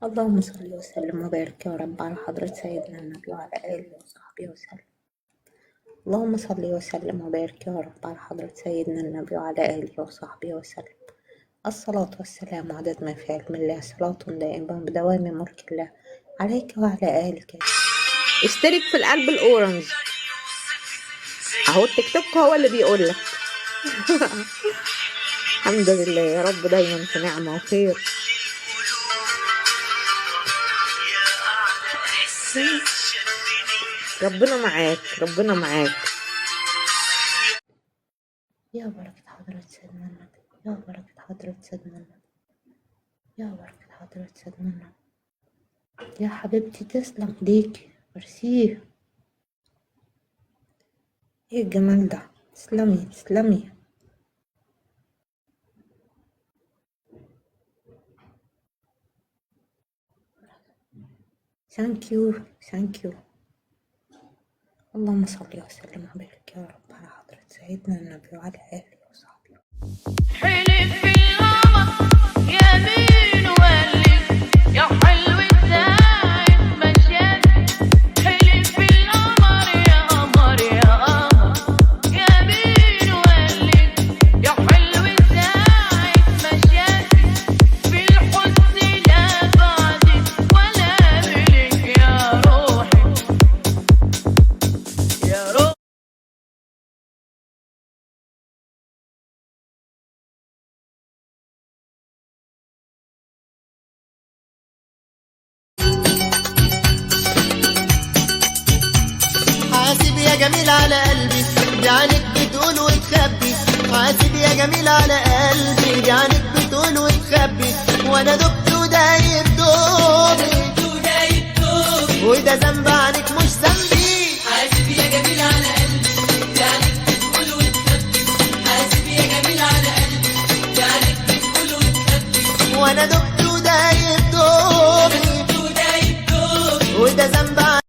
اللهم صل وسلم وبارك يا رب على حضرة سيدنا النبي وعلى آله وصحبه وسلم. اللهم صل وسلم وبارك يا رب على حضرة سيدنا النبي وعلى آله وصحبه وسلم. الصلاة والسلام عدد ما في علم الله، صلاة دائمة بدوام ملك الله عليك وعلى آلك. اشترك في القلب الأورنج أهو، التيك توك هو اللي بيقول لك. الحمد لله يا رب دايما في نعمة وخير. ربنا معاك. يا بركة حضرة سيدنا النبي، يا بركة حضرة سيدنا النبي، يا بركة حضرة سيدنا النبي. يا حبيبتي تسلم ايديكي، ميرسي. ايه الجمال ده، تسلمي. ثانك يو. اللهم صل وسلم وبارك يا رب على حضرة سيدنا النبي وعلى آله وصحبه. حلف في القمر يمين ولي يا حلو بتاعت مشيت. حلف في القمر يا قمر يمين ولي يا حلو بتاعت مشيت. في الحزن لا بعدك ولا قبلك يا روحي يا روحي. حاسب يا جميل على قلبي دي عينك بتقول وتخبي. حاسب يا جميل على قلبي دي عينك بتقول وتخبي. وانا دبت ودايب دوبي وده ذنب عنك مش ذنبي. حاسب يا جميل على قلبي دي عينك بتقول وتخبي. حاسب يا جميل على قلبي دي عينك بتقول وتخبي. وانا دبت ودايب دوبي وده ذنب عنك.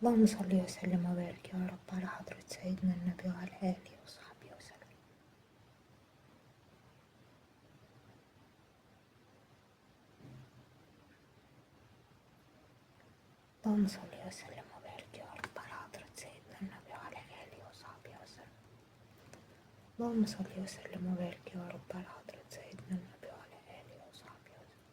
اللهم صل وسلم وبارك يا رب على حضرة سيدنا النبي وعلى آله وصحبه وسلم. اللهم صل وسلم وبارك يا رب على حضرة سيدنا النبي وعلى آله وصحبه وسلم. اللهم صل وسلم وبارك يا رب على حضرة سيدنا النبي وعلى آله وصحبه وسلم.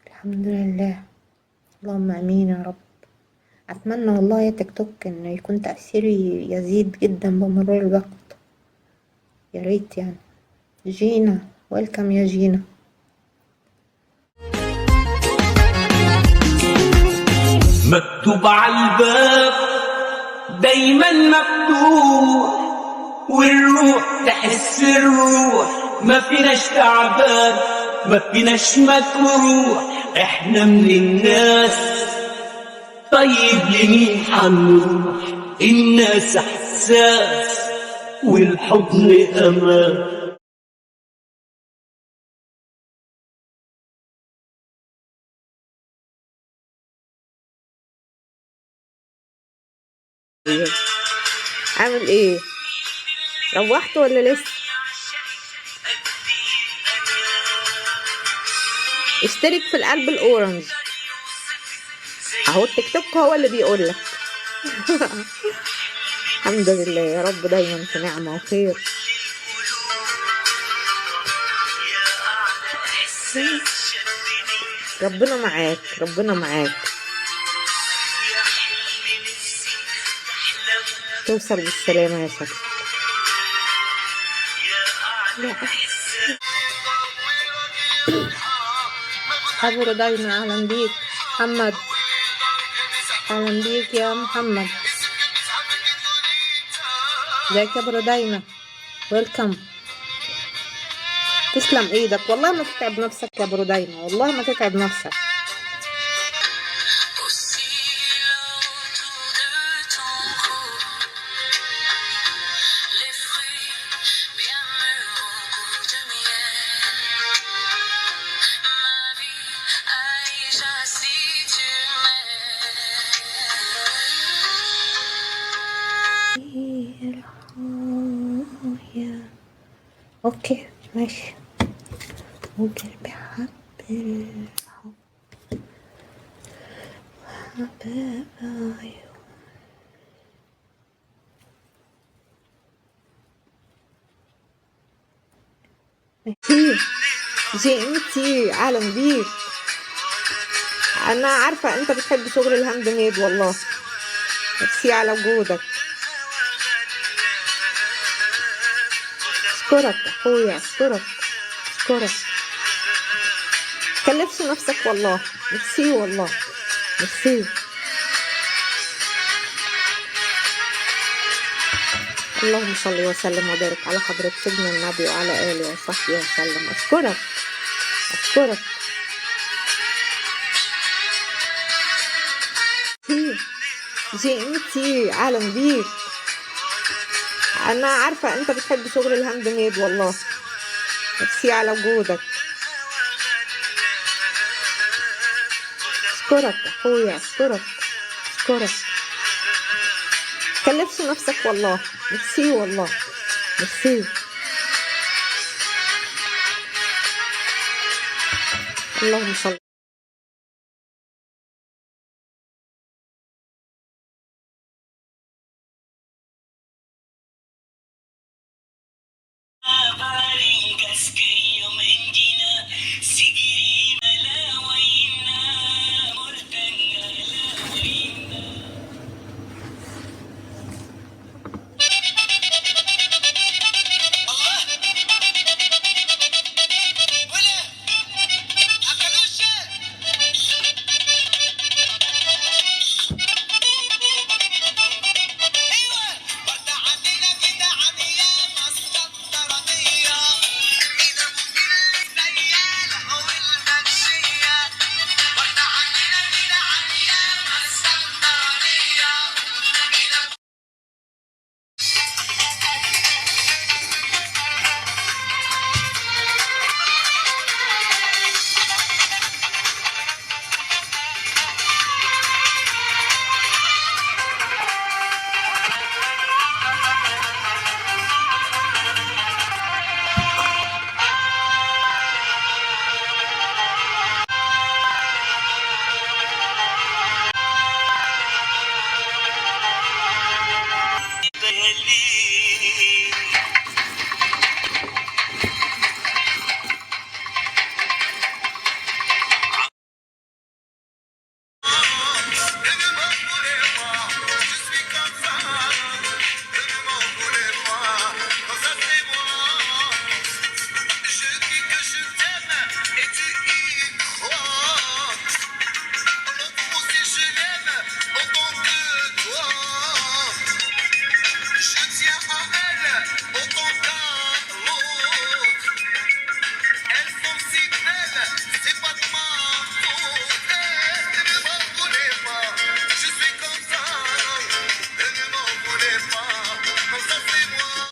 الحمد لله، اللهم امين يا رب. اتمنى والله يا تيك توك ان يكون تأثيري يزيد جدا بمرور الوقت، يا ريت يعني. جينا ويلكم يا جينا. مكتوب على الباب دايما مفتوح، والروح تحس الروح، ما فيناش تعبان ما فيناش مكروح، احنا من الناس طيب لمين حنروح، الناس احساس والحضن امان. عامل ايه؟ روحت ولا لسه؟ اشترك في القلب الاورنج اهو، التيك توك هو اللي بيقول لك. الحمد لله يا رب دايما في نعمة وخير. ربنا معاك ربنا معاك، توصل بالسلامة يا شكل. أبو رضينا أهلا بيك محمد، أهلا بيك يا محمد. ازيك يا أبو رضينا؟ ويلكم. تسلم ايدك، والله ما تتعب نفسك يا أبو رضينا، والله ما تتعب نفسك. اوكي ماشي. وقلبي حب الحب حباب عيون. جيمتي اهلا بيك. انا عارفه انت بتحب شغل الهاند ميد، والله ميرسي على وجودك. اشكرك اخويا، اشكرك اشكرك. متكلفش نفسك والله، ميرسي والله ميرسي. اللهم صل وسلم وبارك على حضرة سيدنا النبي وعلى آله وصحبه وسلم. اشكرك اشكرك. جيمتي اهلا بيك. انا عارفه انت بتحب شغل الهاند ميد، والله ميرسي على وجودك. اشكرك اخويا، اشكرك اشكرك. متكلفش نفسك والله، ميرسي والله ميرسي. اللهم صل.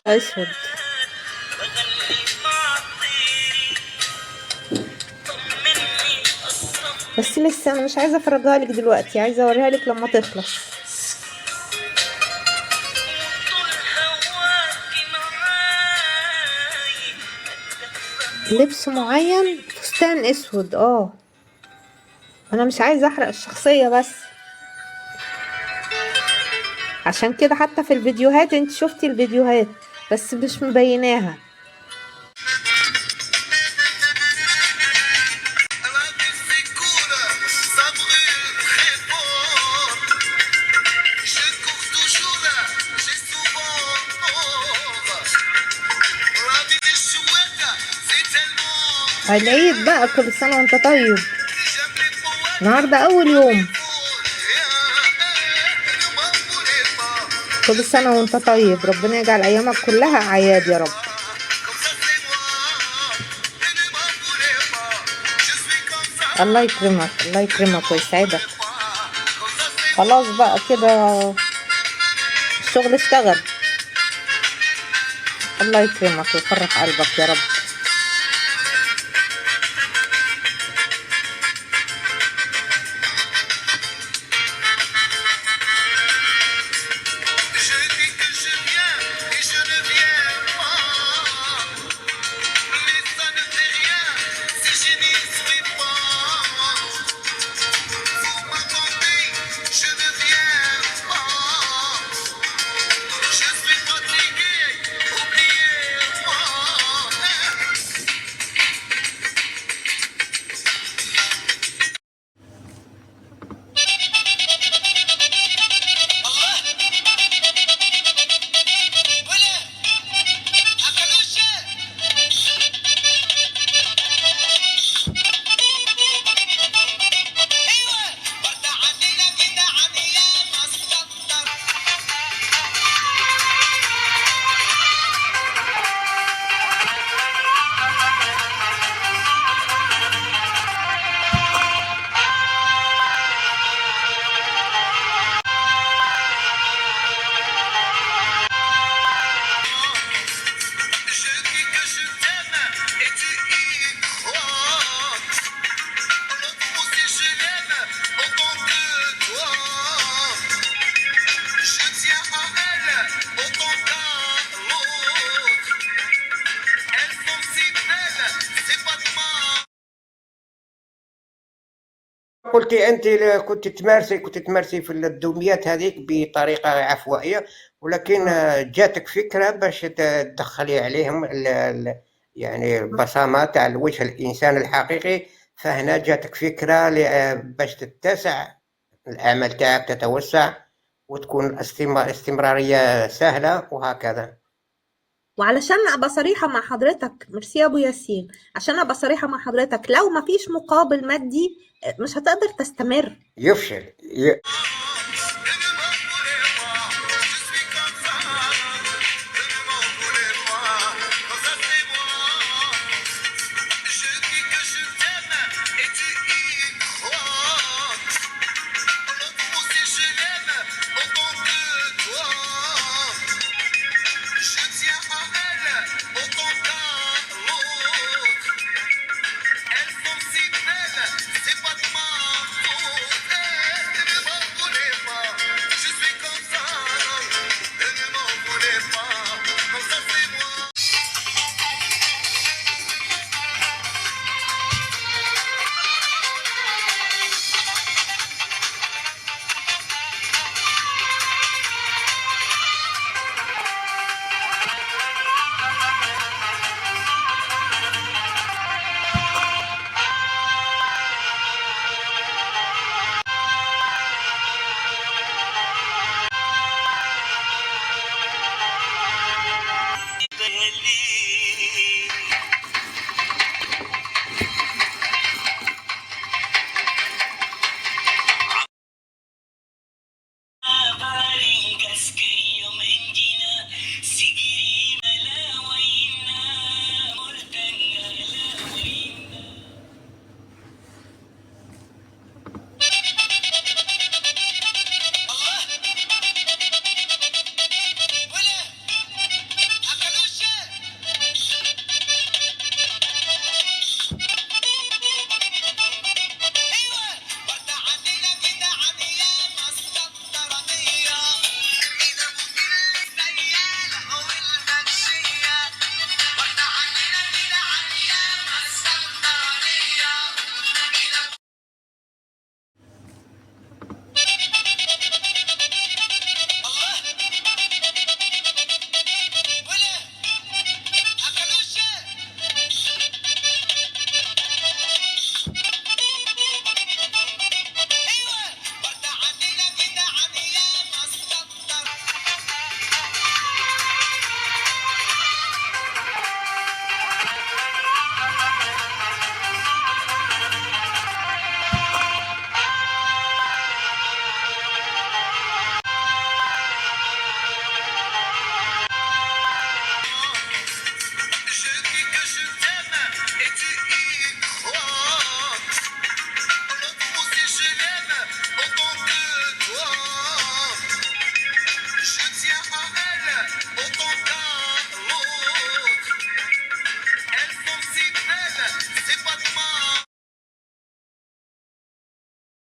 اسود. بس لسه انا مش عايزه افرجها لك دلوقتي، عايزه اوريها لك لما تخلص. لبس معين، فستان اسود. انا مش عايزه احرق الشخصيه، بس عشان كده حتى في الفيديوهات انت شفتي الفيديوهات بس مش مبيناها. العيد بقى، كل سنة وانت طيب. النهاردة أول يوم. كل سنة وانت طيب، ربنا يجعل أيامك كلها أعياد يا رب. الله يكرمك، الله يكرمك ويسعدك. خلاص بقى كده الشغل اشتغل. الله يكرمك ويفرح قلبك يا رب. قلتي انت كنت تمارسي في الدميات هذيك بطريقه عفوائيه، ولكن جاتك فكره باش تدخلي عليهم يعني البصمه تاع الوجه الانسان الحقيقي، فهنا جاتك فكره باش تتسع العمل تاعك، تتوسع وتكون استمراريه سهله وهكذا. وعلشان ابقى صريحه مع حضرتك، ميرسي يا ابو ياسين، عشان ابقى صريحه مع حضرتك، لو مفيش مقابل مادي مش هتقدر تستمر. يفشل